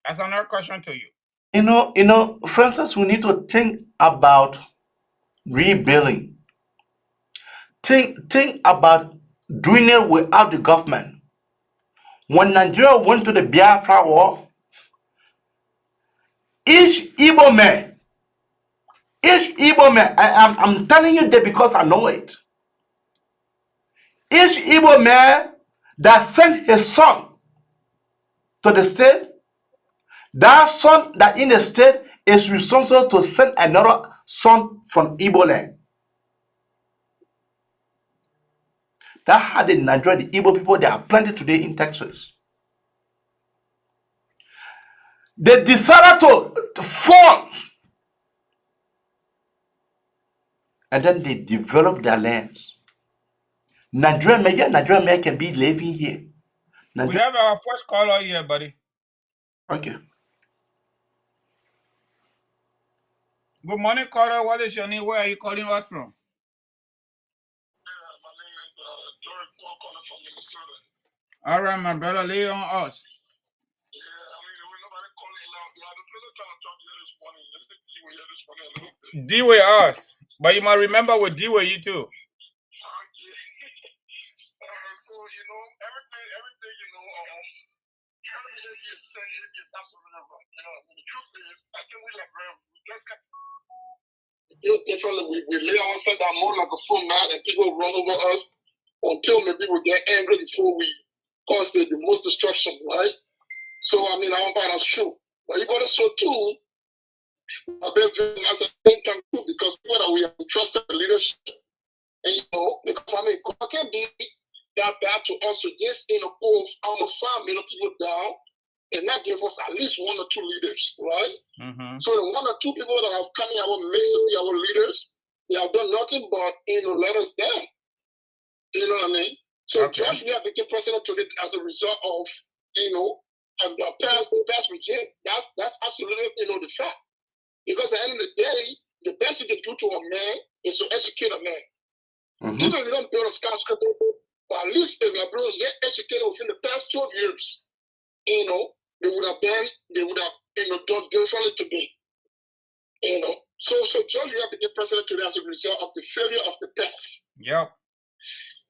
That's another question to you. Francis, we need to think about rebuilding. Think about doing it without the government. When Nigeria went to the Biafra war, each Igbo man, I'm telling you that because I know it. Each Igbo man that sent his son to the state, that son that in the state is responsible to send another son from Igbo land. That had in Nigeria, the Igbo people, there are plenty today in Texas. They decided to form, and then they developed their lands. Nigeria can be living here. We have our first caller here, buddy. Okay. Good morning, caller. What is your name? Where are you calling us from? My name is George Paul, calling from Minnesota. All right, my brother, lay on us. Yeah, I mean, there was nobody calling loud. The president trying to talk to you this morning. I think you were here this morning a little bit. D with us. But you might remember with D with you too. So, everything, trying to hear you say it is absolutely right. The truth is, I think we just got differently. We lay ourselves down more like a full man and people run over us until maybe we get angry before we cause the most destruction, right? So, I don't buy that's true. But you got to show too, I've been doing as a think tank too, because people that we have trusted the leadership. And because God can be that bad to us to just almost 5 million people down and not give us at least 1 or 2 leaders, right? Mm-hmm. So the 1 or 2 people that have come in our midst to be our leaders, they have done nothing but let us down. You know what I mean? So Okay. George, we have become president today as a result of and the past regime. That's absolutely the fact. Because at the end of the day, the best you can do to a man is to educate a man. Mm-hmm. Even if you don't build a skyscraper, but at least if your brothers get educated within the past 12 years, they would have done differently today. So George, we have become president today as a result of the failure of the past. Yep.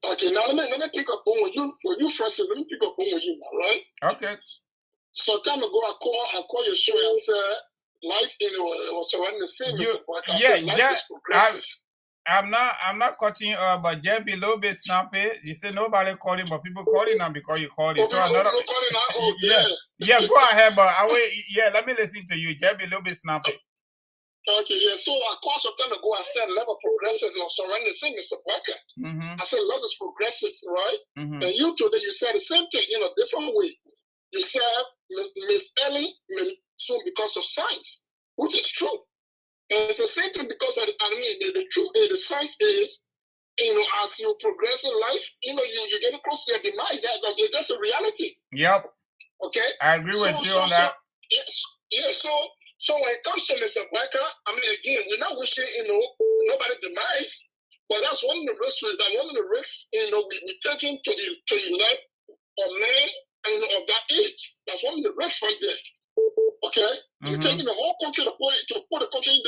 Okay, now let me pick up on with you. For you first, let me pick up on with you now, right? Okay. So time ago, I call your show and said life was surrounding the same. I said life is progressive. I'm not cutting you up, but just be a little bit snappy. You say nobody calling, but people calling now because you called it. So another, yeah, go ahead, but let me listen to you. Just be a little bit snappy. Okay, yeah. So I called some time ago. I said love is progressive, surrounding the same, Mr. Parker. Mm-hmm. I said love is progressive, right? Mm-hmm. And you today you said the same thing in a different way. You said Miss Ellie may soon because of science, which is true. And it's the same thing because of the truth is the science is, as you progress in life, you get close to your demise. That's just a reality. Yep. Okay. I agree with you on that. Yes. So when it comes to Mr. Barker, again, we're not wishing nobody demise, but that's one of the risks. We taking to elect a man of that age. That's one of the risks right there. Okay, mm-hmm. You're taking the whole country to put the country in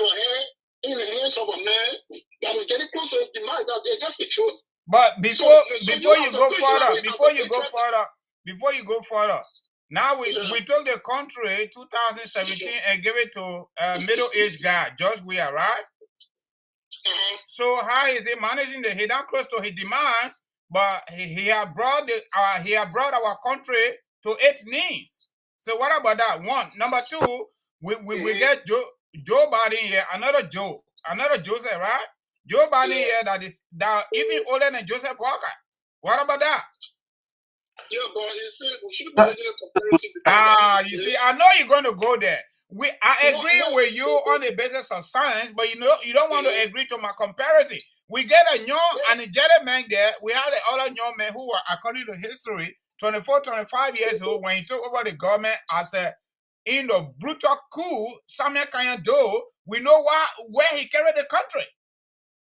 the hands of a man that is getting close to his demise. That's just the truth. But before you go further, now we took the country 2017 and gave it to middle-aged guy, George Weah, right? Mm-hmm. So how is he managing he not close to his demands, but he had brought our country to its knees. So what about that? One. Number two, we get Joe Biden here, another Joseph, right? Joe Biden here that even older than Joseph Walker. What about that? Yeah, but you see, we should be making a comparison. You see, I know you're going to go there. I agree with you on the basis of science, but you don't want to agree to my comparison. We get a young and a gentleman there. We had the other young men who were, according to history, 24, 25 years old when he took over the government as a brutal coup, Samuel Kanyado. We know where he carried the country.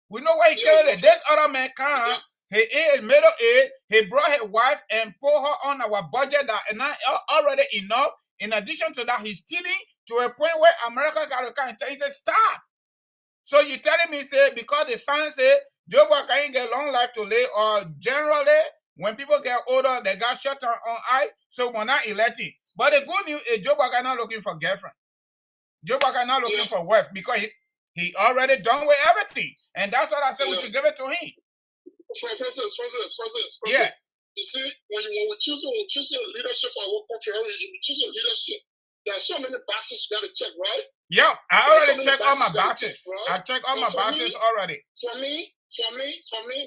We know where he carried it. This other man come. He is middle age. He brought his wife and put her on our budget that is not already enough. In addition to that, he's stealing to a point where America got to come and tell you, say, stop. So you telling me, say, because the science say Joe Biden can't get long life to live, or generally, when people get older, they got shut on ice, so we're not electing. But the good news is Joe Biden not looking for girlfriend. Joe Biden not looking for wife because he already done with everything. And that's what I said, we should give it to him. Yeah. You see, when we choose leadership for our country, we choose leadership. There are so many boxes you got to check, right? Yeah, I already checked all my boxes. I checked all my boxes already. For me,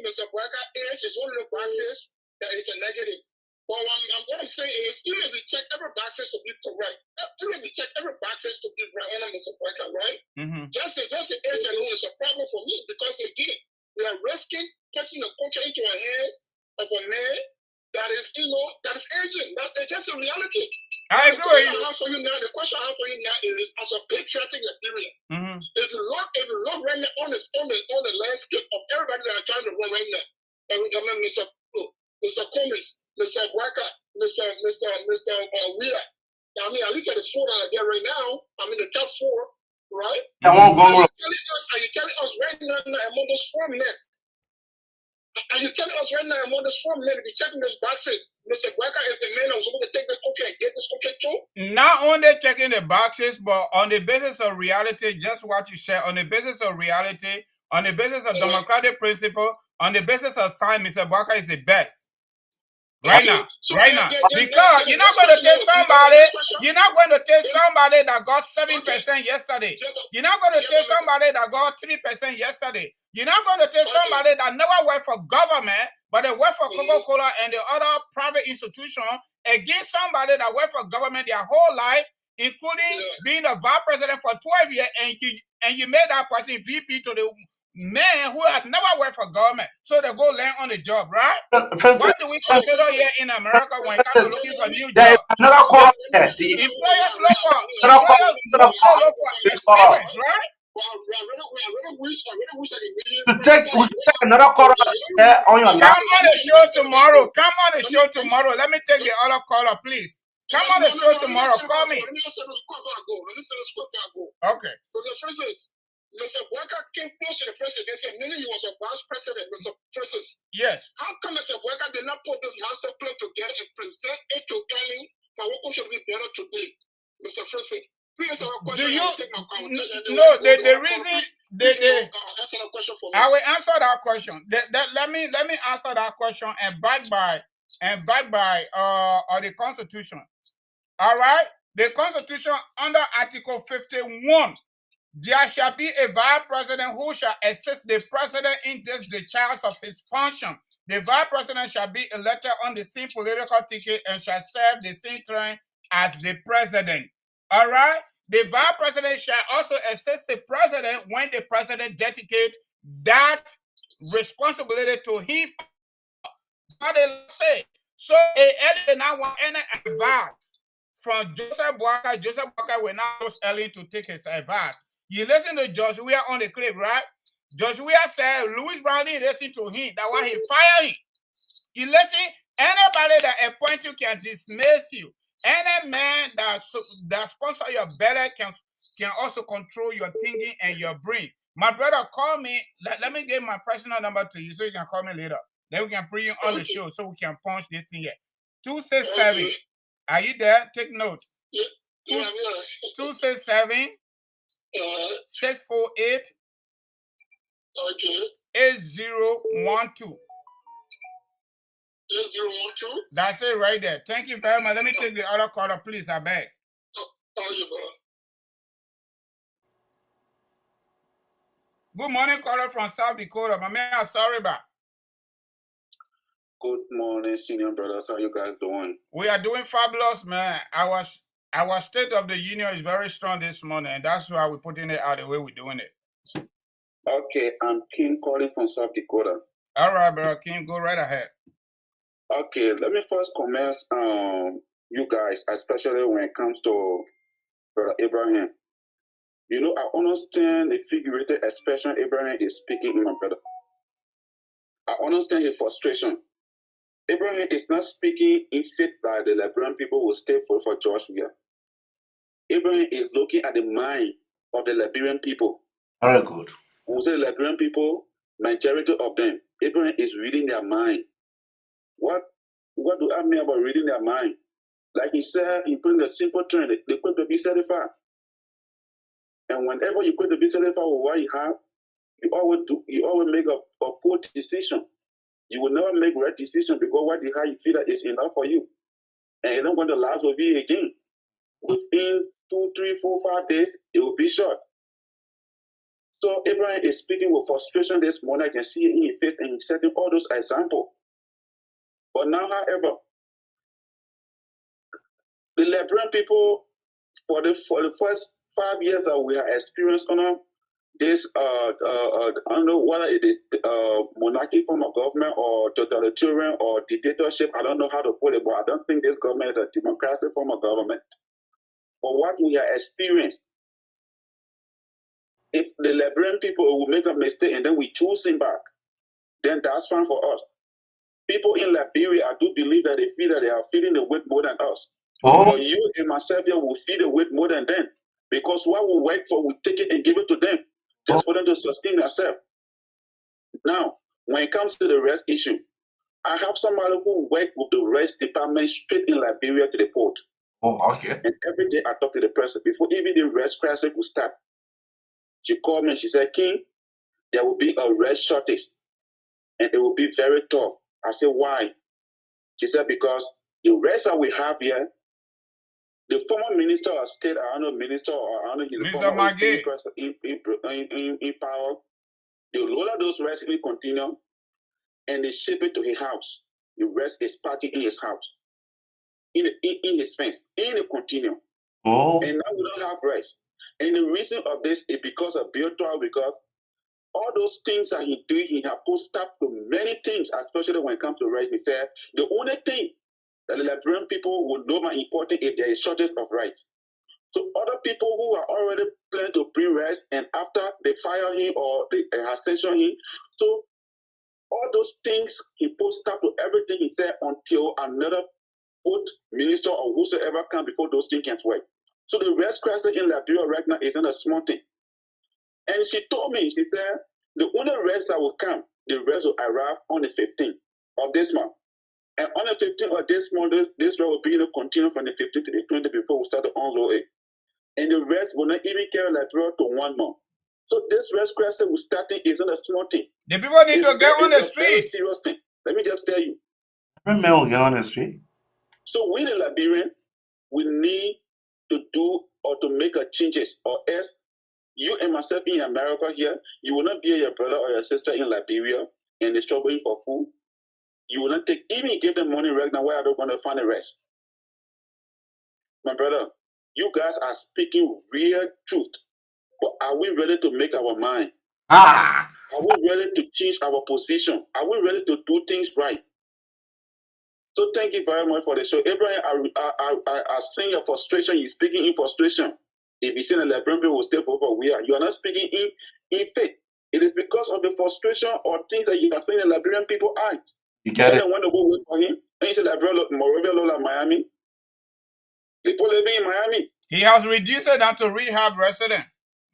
Mr. Barker, age is one of the boxes that is a negative. But what I'm saying is, even if we check every boxes to be correct, even if we check every boxes to be right, Mr. Barker, right? Just the age alone is a problem for me because again, we are risking putting the country into the hands of a man that is aging. That's just a reality. I agree with you. The question I have for you now is, as a patriotic Liberian, if you look right now on the landscape of everybody that are trying to run right now, Mr. Cummings, Mr. Walker, Mr. Wheeler. I mean, at least at the four that are there right now, I mean the top four, right? I won't go. Are you telling us right now among those four men? Are you telling us right now among those four men to be checking those boxes? Mr. Walker is the man that was going to take the country and get this country too? Not only checking the boxes, but on the basis of reality, just what you said, on the basis of reality, on the basis of democratic principle, on the basis of science, Mr. Walker is the best. Right now. Because you're not going to take somebody that got 7% yesterday. You're not going to take somebody that got 3% yesterday. You're not going to take somebody that never worked for government, but they work for Coca-Cola and the other private institution against somebody that worked for government their whole life, including being a vice president for 12 years, and you made that person VP to the man who had never worked for government. So they go learn on the job, right? What do we consider here in America when it comes to looking for new jobs? Employers look for experience, right? To take another caller on your line. Come on the show tomorrow. Come on the show tomorrow. Let me take the other caller, please. Come on the show tomorrow. Call me. Let me say this quick before I go. Okay. Because for instance, Mr. Walker came close to the president. They said maybe he was a vice president, Mr. Francis. Yes. How come Mr. Walker did not put this master plan together and present it to Ellen for what should be better today, Mr. Francis? Please answer our question. The reason answer the question for me. I will answer that question. Let me answer that question and back by the Constitution. All right, the Constitution under Article 51. There shall be a vice president who shall assist the president in this discharge of his function. The vice president shall be elected on the same political ticket and shall serve the same term as the president. All right? The vice president shall also assist the president when the president dedicates that responsibility to him. What they say. So, Ellen now want any advice from Joseph Walker. Joseph Walker will not ask Ellen to take his advice. You listen to Joshua on the clip, right? Joshua said Louis Brownlee listened to him. That's why he fired him. You listen, anybody that appoints you can dismiss you. Any man that sponsor your belly can also control your thinking and your brain. My brother, call me. Let me give my personal number to you so you can call me later. Then we can bring you on the show so we can punch this thing here. 267. Are you there? Take note. 267. 648 8012. 8012. That's it right there. Thank you very much. Let me take the other caller, please. I beg. Good morning, caller from South Dakota. My man, I'm sorry about. Good morning, senior brothers. How you guys doing? We are doing fabulous, man. Our State of the Union is very strong this morning, and that's why we're putting it out the way we're doing it. Okay, I'm Kim calling from South Dakota. All right, brother Kim, go right ahead. Okay, let me first commence you guys, especially when it comes to Brother Abraham. You know, I understand the figurative expression Abraham is speaking in, my brother. I understand his frustration. Abraham is not speaking in faith that the Liberian people will stay for Joshua. Abraham is looking at the mind of the Liberian people. Very good. When we say Liberian people, majority of them, Abraham is reading their mind. What do I mean about reading their mind? Like he said, in putting a simple term, they could be satisfied. And whenever you could be satisfied with what you have, you always make a poor decision. You will never make right decision because what you have, you feel that is enough for you. And you're not going to last with you again. Within 2, 3, 4, 5 days, it will be short. So Abraham is speaking with frustration this morning. I can see it in his face, and he's setting all those examples. But now, however, the Liberian people, for the first 5 years that we have experienced this, I don't know whether it is monarchy form of government or totalitarian or dictatorship. I don't know how to put it, but I don't think this government is a democratic form of government. For what we have experienced, if the Liberian people will make a mistake and then we choose him back, then that's fine for us. People in Liberia, I do believe that they feel that they are feeling the weight more than us. Oh. But you and myself here will feel the weight more than them. Because what we work for, we take it and give it to them, just for them to sustain themselves. Now, when it comes to the rest issue, I have somebody who works with the rest department straight in Liberia to the port. Oh, okay. And every day I talk to the person before even the rest crisis will start. She called me and she said, King, there will be a rest shortage and it will be very tough. I said, why? She said, because the rest that we have here, the former minister of state, I don't know, minister or I don't know, the former in power, they load up those rest will continue and they ship it to his house. The rest is parking in his house, in his fence, in the continue. Oh. And now we don't have rest. And the reason of this is because of Bill 12, because all those things that he doing, he has put stop to many things, especially when it comes to rice. He said the only thing that the Liberian people will know more important is there is shortage of rice. So other people who are already planning to bring rice, and after they fire him or they assassinate him, so all those things he put stop to everything he said until another both minister or whosoever come before those things can't work. So the rice crisis in Liberia right now isn't a small thing. And she told me, she said, the only rest that will come, the rest will arrive on the 15th of this month. And on the 15th of this month, this rest will be continue from the 15th to the 20th before we start to unload it. And the rest will not even carry Liberia to 1 month. So this rest crisis we're starting isn't a small thing. The people need to get on the street. Very serious thing. Let me just tell you. Every will get on the street. So we the Liberian, we need to do or to make a changes, or else you and myself in America here, you will not be your brother or your sister in Liberia and they're struggling for food. You will not take, even give them money right now, where are they going to find the rest? My brother, you guys are speaking real truth, but are we ready to make our mind? Are we ready to change our position? Are we ready to do things right? So thank you very much for the show. Abraham, I sing your frustration. You're speaking in frustration. If you see the Liberian people will stay forever, you are not speaking in faith. It is because of the frustration or things that you are saying the Liberian people aren't. You get it? They want to go wait for him. And you say Liberia, Moravia, Lola, Miami. People living in Miami. He has reduced it down to rehab resident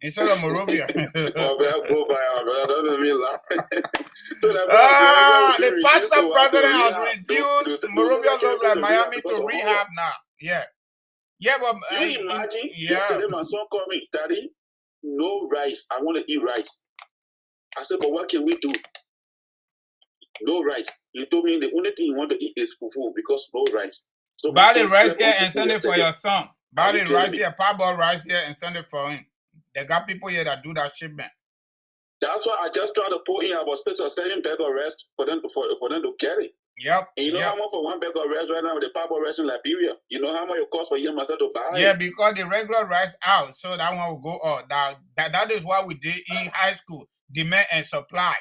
instead of Moravia. Go by our doesn't mean laugh. So the pastor president has reduced Moravia, Lola, Miami to rehab now. Yeah. Yeah, but you imagine yesterday my son called me, Daddy, no rice. I want to eat rice. I said, but what can we do? No rice. He told me the only thing you want to eat is fufu because no rice. So buy the rice here and send it for your son. Buy the rice here, parboiled rice here and send it for him. They got people here that do that shipment. That's why I just try to put in about 6 or 7 bags of rice for them to get it. Yep. And you know how much for one bag of rice right now with the parboiled rice in Liberia? You know how much it costs for you and myself to buy Yeah, it? because the regular rice out, so that one will go up. That is what we did in high school, demand and supply.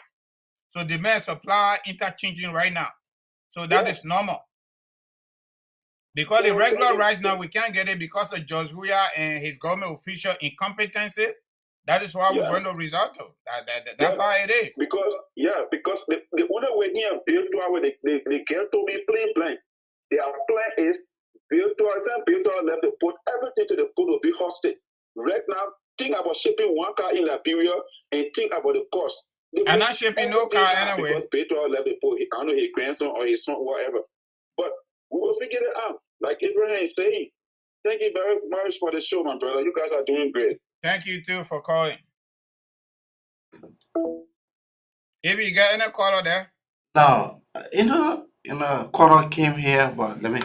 So demand and supply interchanging right now. So that is normal. Because the regular rice now, we can't get it because of George Weah and his government official incompetency. That is why we're going to resort to. That's how it is. Because the only way here built to our they get to be plain. Their plan is built to us and built to our left. They put everything to the put will be hosted. Right now, think about shipping one car in Liberia and think about the cost. I'm not shipping no car anyway. Because built to our left, they put, I don't know, his grandson or his son, whatever. But we will figure it out. Like Abraham is saying. Thank you very much for the show, my brother. You guys are doing great. Thank you too for calling. If you got any caller there? Now, caller came here, but let me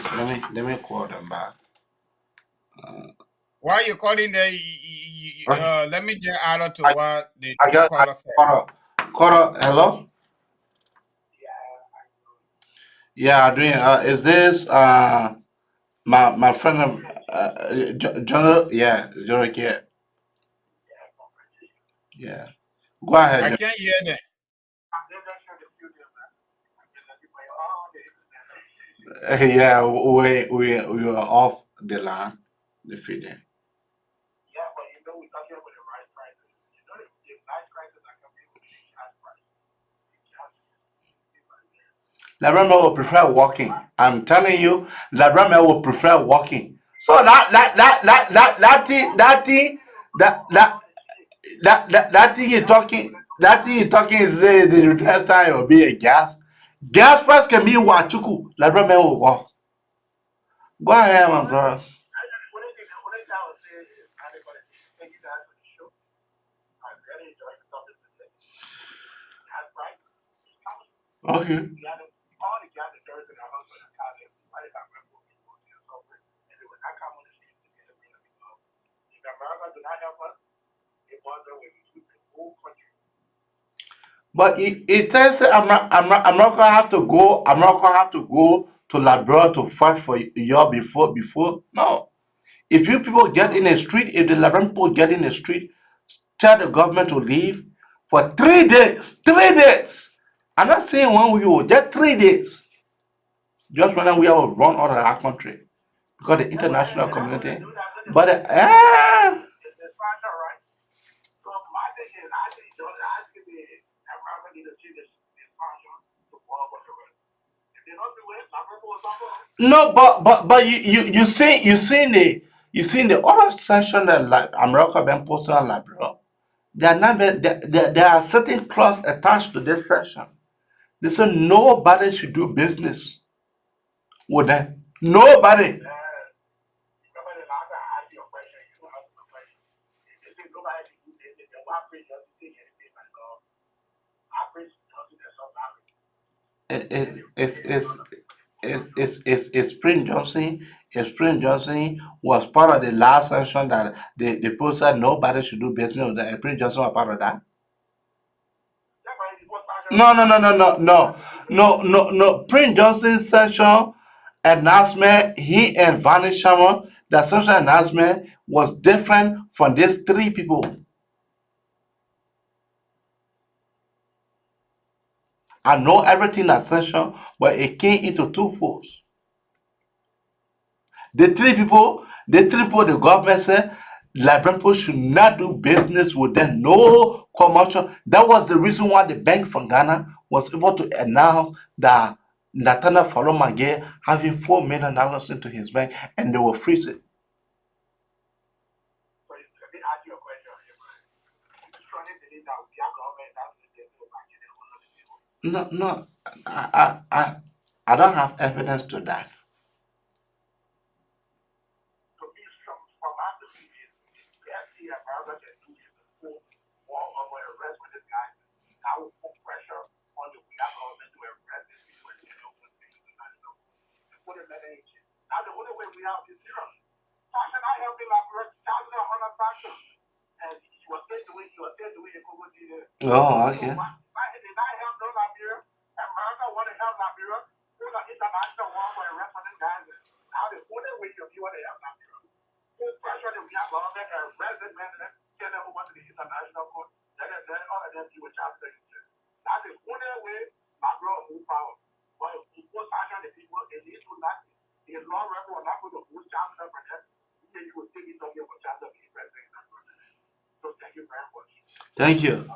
call them back. Why you calling there? Okay. Let me just add to what the I two got callers said. caller. Hello. Yeah, doing. Is this my friend John? Yeah, John here. Yeah. Go ahead, I John. can't hear them. Yeah, we are off the line, the feeding. Labrama will prefer walking. I'm telling you, Labrama will prefer walking. So that thing you're talking, is the next time it will be a gas. Gas price can be wachuku. Labrama will walk. Go ahead, my brother. Okay. But it says I'm not gonna have to go. I'm not gonna have to go to Liberia to fight for you before. No. If you people get in the street, if the Liberian people get in the street, tell the government to leave for 3 days. 3 days. I'm not saying 1 week, just 3 days. Just when we will run out of our country because the international community. But no, but you seen the other sanction that like America been posted on Liberia. There are certain clauses attached to this sanction. They say nobody should do business with them. Nobody. It's Spring Johnson. Spring Johnson was part of the last sanction that the people said nobody should do business with them. Spring Johnson was part of that. No. Prince Johnson's session announcement, he and Vanish Sharma, the social announcement was different from these three people. I know everything that session, but it came into two folds. The three people, the government said Liberian people should not do business with them, no commercial. That was the reason why the bank from Ghana was able to announce that Nathaniel Falomage having $4 million into his bank and they will freeze it. No, I don't have evidence to that. Oh, okay. Thank you.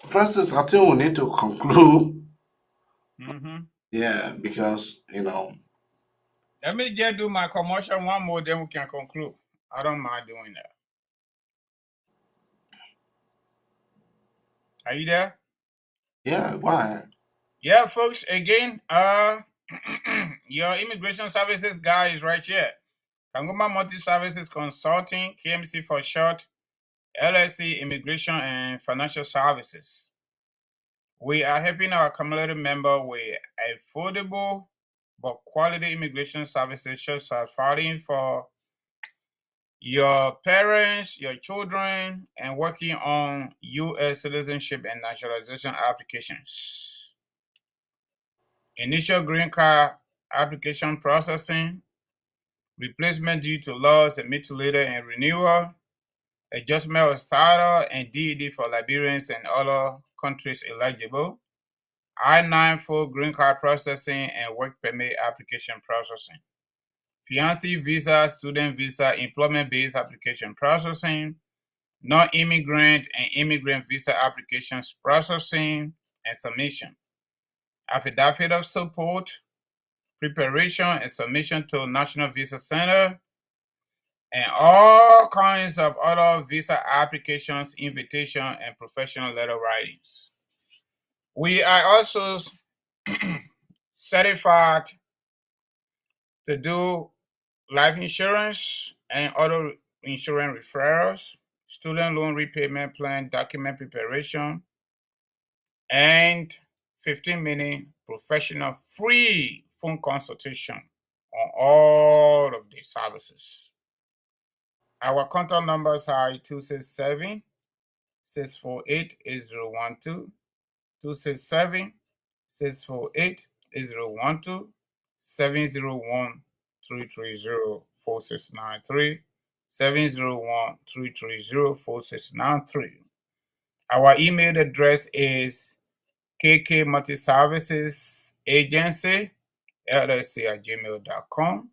Francis, I think we need to conclude. Yeah, because Let me just do my commercial one more, then we can conclude. I don't mind doing that. Are you there? Yeah, why? Yeah, folks, again, your immigration services guy is right here. Kangoma Multi Services Consulting, KMC for short, LSC Immigration and Financial Services. We are helping our community member with affordable but quality immigration services, such as filing for your parents, your children, and working on U.S. citizenship and naturalization applications. Initial green card application processing, replacement due to loss and mutilated and renewal, adjustment of title and DED for Liberians and other countries eligible, I-9 full green card processing and work permit application processing, fiancé visa, student visa, employment-based application processing, non-immigrant and immigrant visa applications processing and submission, affidavit of support, preparation and submission to National Visa Center, and all kinds of other visa applications, invitation, and professional letter writings. We are also certified to do life insurance and other insurance referrals, student loan repayment plan, document preparation, and 15-minute professional free phone consultation on all of these services. Our contact numbers are 267 648 8012, 267 648 8012, 701 330 4693, 701 330 4693. Our email address is KK Multi Services Agency, LLC at gmail.com.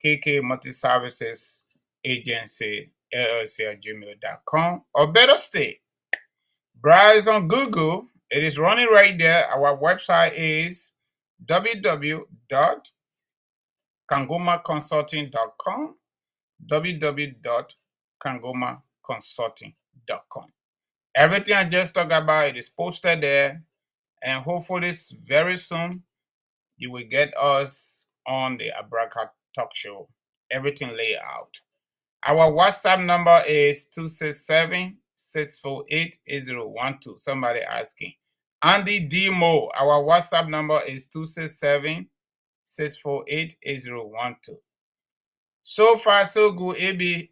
KK Multi Services Agency, LLC at gmail.com. Or better still, browse on Google. It is running right there. Our website is www.kangomaconsulting.com, www.kangomaconsulting.com. Everything I just talked about, it is posted there, and hopefully very soon you will get us on the Abraka Talk Show. Everything laid out. Our WhatsApp number is 267-648-8012. Somebody asking. Andy Demo, our WhatsApp number is 267-648-8012. So far, so good, AB.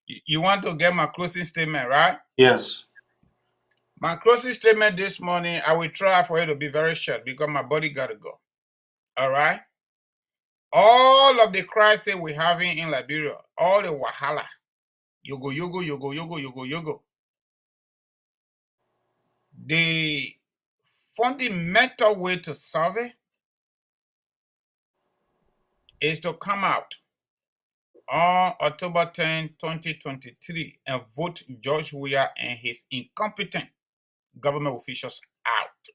You want to get my closing statement, right? Yes. My closing statement this morning, I will try for it to be very short because my body got to go. All right? All of the crisis we're having in Liberia, all the wahala, yogo. The fundamental way to solve it is to come out on October 10, 2023 and vote George Weah and his incompetent government officials out.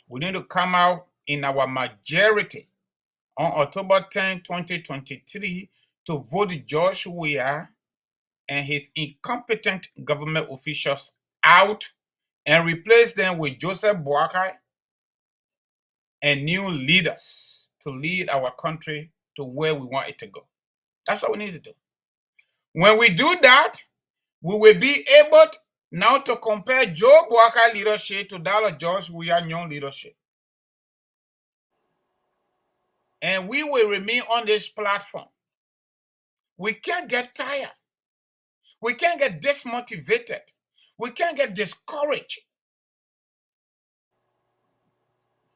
We need to come out in our majority on October 10, 2023 to vote George Weah and his incompetent government officials out and replace them with Joseph Boakai and new leaders to lead our country to where we want it to go. That's what we need to do. When we do that, we will be able now to compare Joe Boakai leadership to that of George Weah Young leadership. And we will remain on this platform. We can't get tired. We can't get dismotivated. We can't get discouraged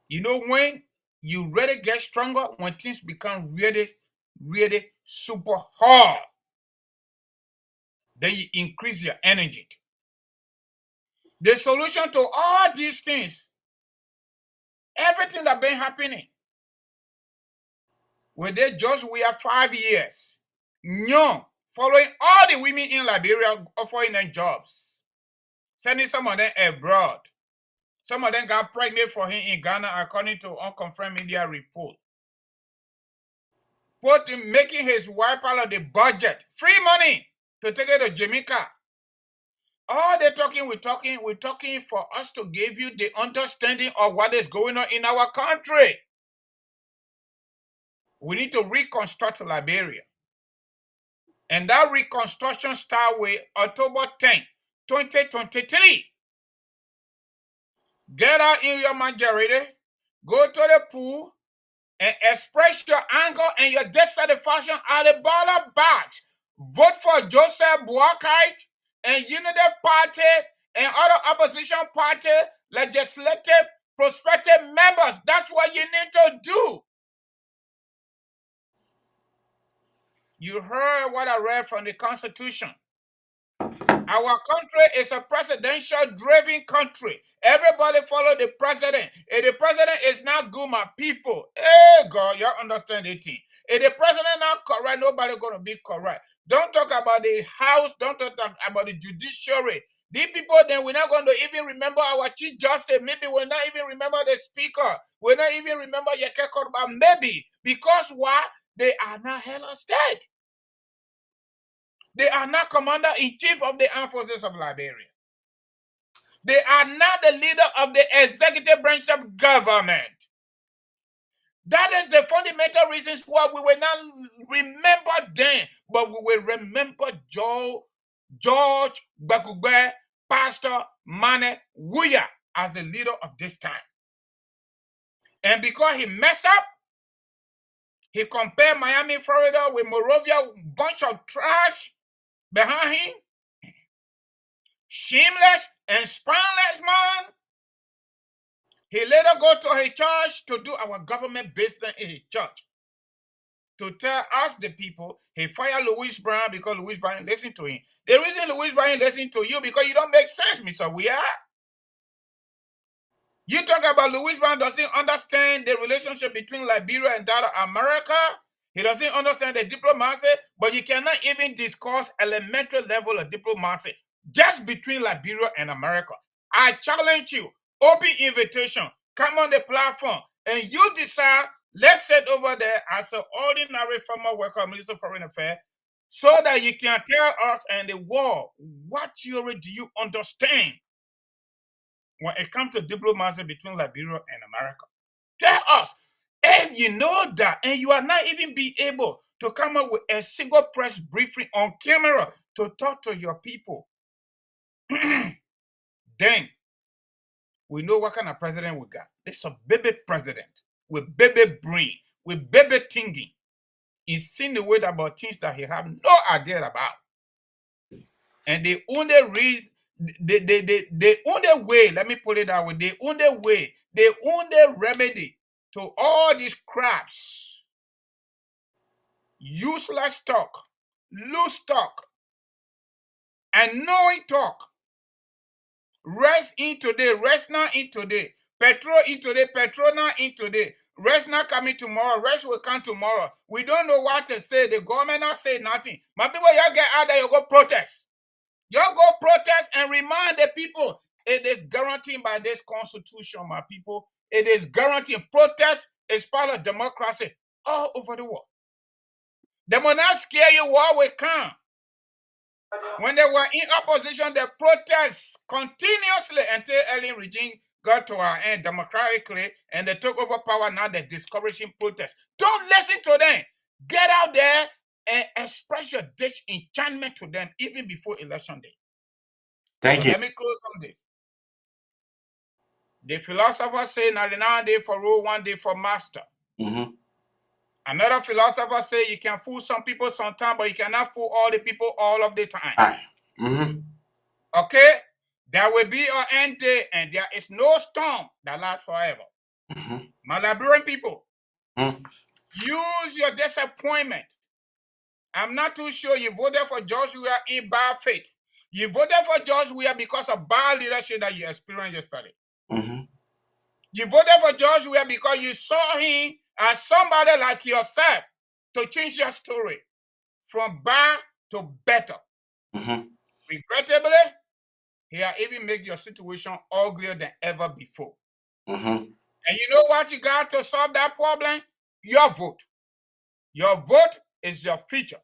You know when you really get stronger? When things become really, really super hard. Then you increase your energy. The solution to all these things, everything that been happening, where they just we have 5 years, young, following all the women in Liberia, offering them jobs, sending some of them abroad. Some of them got pregnant for him in Ghana, according to unconfirmed media report. Making his wife part of the budget, free money to take it to Jamaica. All they talking, we're talking for us to give you the understanding of what is going on in our country. We need to reconstruct Liberia. And that reconstruction starts with October 10, 2023. Get out in your majority, go to the pool, and express your anger and your dissatisfaction at the ballot box. Vote for Joseph Boakai and Unity Party and other opposition party legislative prospective members. That's what you need to do. You heard what I read from the Constitution. Our country is a presidential-driven country. Everybody follow the president. If the president is not good, my people, hey, God, y'all understand the thing. If the president not correct, nobody going to be correct. Don't talk about the House. Don't talk about the judiciary. These people, then we're not going to even remember our Chief Justice. Maybe we'll not even remember the Speaker. We'll not even remember Yeke Korba. Maybe. Because why? They are not head of state. They are not commander-in-chief of the armed forces of Liberia. They are not the leader of the executive branch of government. That is the fundamental reasons why we will not remember them, but we will remember George Bakugbe, Pastor Mane Wuya as the leader of this time. And because he messed up, he compared Miami, Florida with Monrovia, bunch of trash behind him. Shameless and spineless man. He later go to his church to do our government business in his church. To tell us, the people, he fired Louis Brown because Louis Brown listened to him. The reason Louis Brown listened to you because you don't make sense, Mr. Weir. You talk about Louis Brown doesn't understand the relationship between Liberia and that of America. He doesn't understand the diplomacy, but you cannot even discuss elementary level of diplomacy just between Liberia and America. I challenge you, open invitation, come on the platform, and you decide, let's sit over there as an ordinary former worker, Minister of Foreign Affairs, so that you can tell us and the world what theory do you understand when it comes to diplomacy between Liberia and America. Tell us. If you know that and you are not even be able to come up with a single press briefing on camera to talk to your people, then we know what kind of president we got. It's a baby president with baby brain, with baby thinking. He's seen the way about things that he have no idea about. And the only reason, the only way, let me put it that way, the only remedy to all these craps, useless talk, loose talk, annoying talk, rest in today, rest now in today, petrol in today, petrol now in today, rest not coming tomorrow, rest will come tomorrow. We don't know what to say. The government not say nothing. My people, y'all get out there, you go protest. Y'all go protest and remind the people it is guaranteed by this constitution, my people. It is guaranteed. Protest is part of democracy all over the world. They will not scare you, war will come. When they were in opposition, they protest continuously until alien regime got to our end democratically and they took over power. Now they're discouraging protests. Don't listen to them. Get out there and express your disenchantment to them even before election day. Thank you. Let me close on this. The philosopher say 99 days for rule, 1 day for master. Another philosopher say you can fool some people sometimes, but you cannot fool all the people all of the time. Okay? There will be an end day, and there is no storm that lasts forever. My Liberian people, use your disappointment. I'm not too sure you voted for George Weah in bad faith. You voted for George Weah because of bad leadership that you experienced yesterday. You voted for George Weah because you saw him as somebody like yourself to change your story from bad to better. Regrettably, he has even made your situation uglier than ever before. And you know what you got to solve that problem? Your vote. Your vote is your future.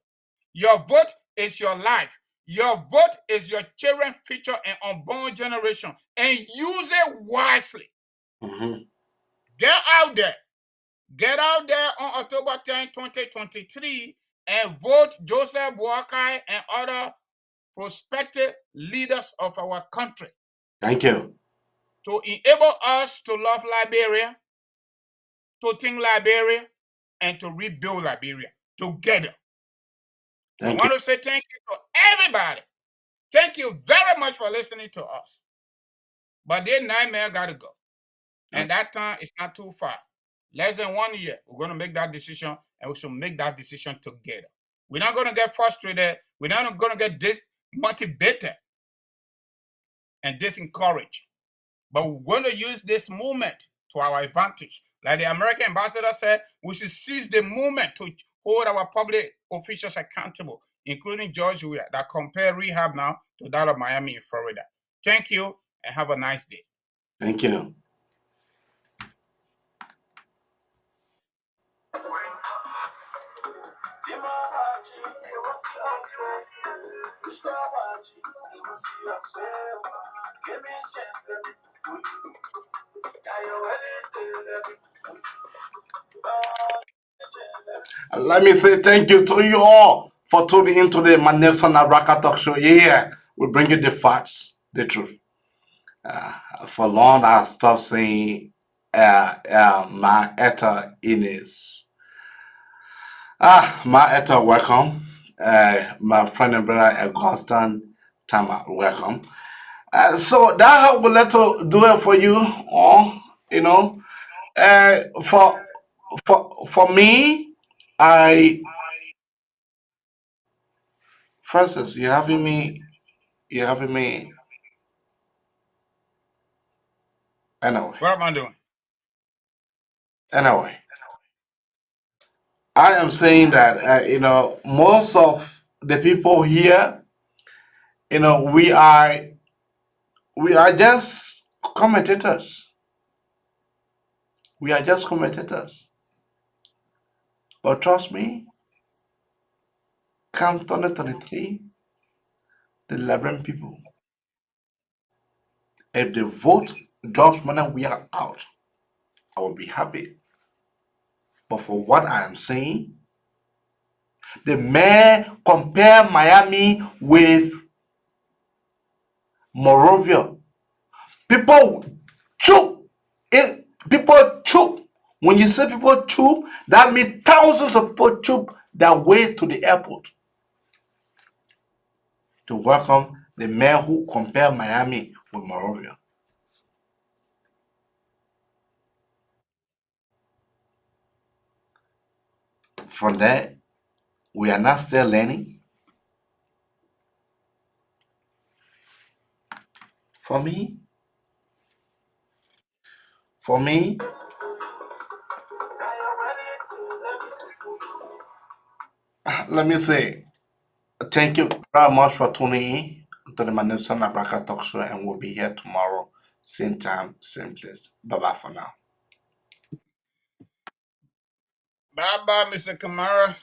Your vote is your life. Your vote is your children's future and unborn generation. And use it wisely. Get out there. Get out there on October 10, 2023 and vote Joseph Boakai and other prospective leaders of our country. Thank you. To enable us to love Liberia, to think Liberia, and to rebuild Liberia together. I want to say thank you to everybody. Thank you very much for listening to us. But this nightmare got to go. And that time is not too far. Less than 1 year, we're going to make that decision, and we should make that decision together. We're not going to get frustrated. We're not going to get dismotivated and disencouraged. But we're going to use this movement to our advantage. Like the American ambassador said, we should seize the movement to hold our public officials accountable, including George Weah, that compare rehab now to that of Miami and Florida. Thank you, and have a nice day. Thank you. Let me say thank you to you all for tuning into the Manelson Abraka Talk Show. Yeah, we bring you the facts, the truth. For long, I stopped saying my Etta Ines. My Etta, welcome. My friend and brother Augustin Tama, welcome. So that how we let to do it for you, or for me, Francis, you having me anyway. What am I doing? Anyway, I am saying that most of the people here, we are just commentators. We are just commentators. But trust me, come 2023, the Liberian people, if they vote George Weah, we are out. I will be happy. But for what I am saying, the mayor compare Miami with Monrovia. People choke. People choke. When you say people choke, that means thousands of people choke their way to the airport to welcome the mayor who compare Miami with Monrovia. From there, we are not still learning. For me, let me say thank you very much for tuning in to the Manelson Abraka Talk Show, and we'll be here tomorrow, same time, same place. Bye-bye for now. Bye-bye, Mr. Kamara.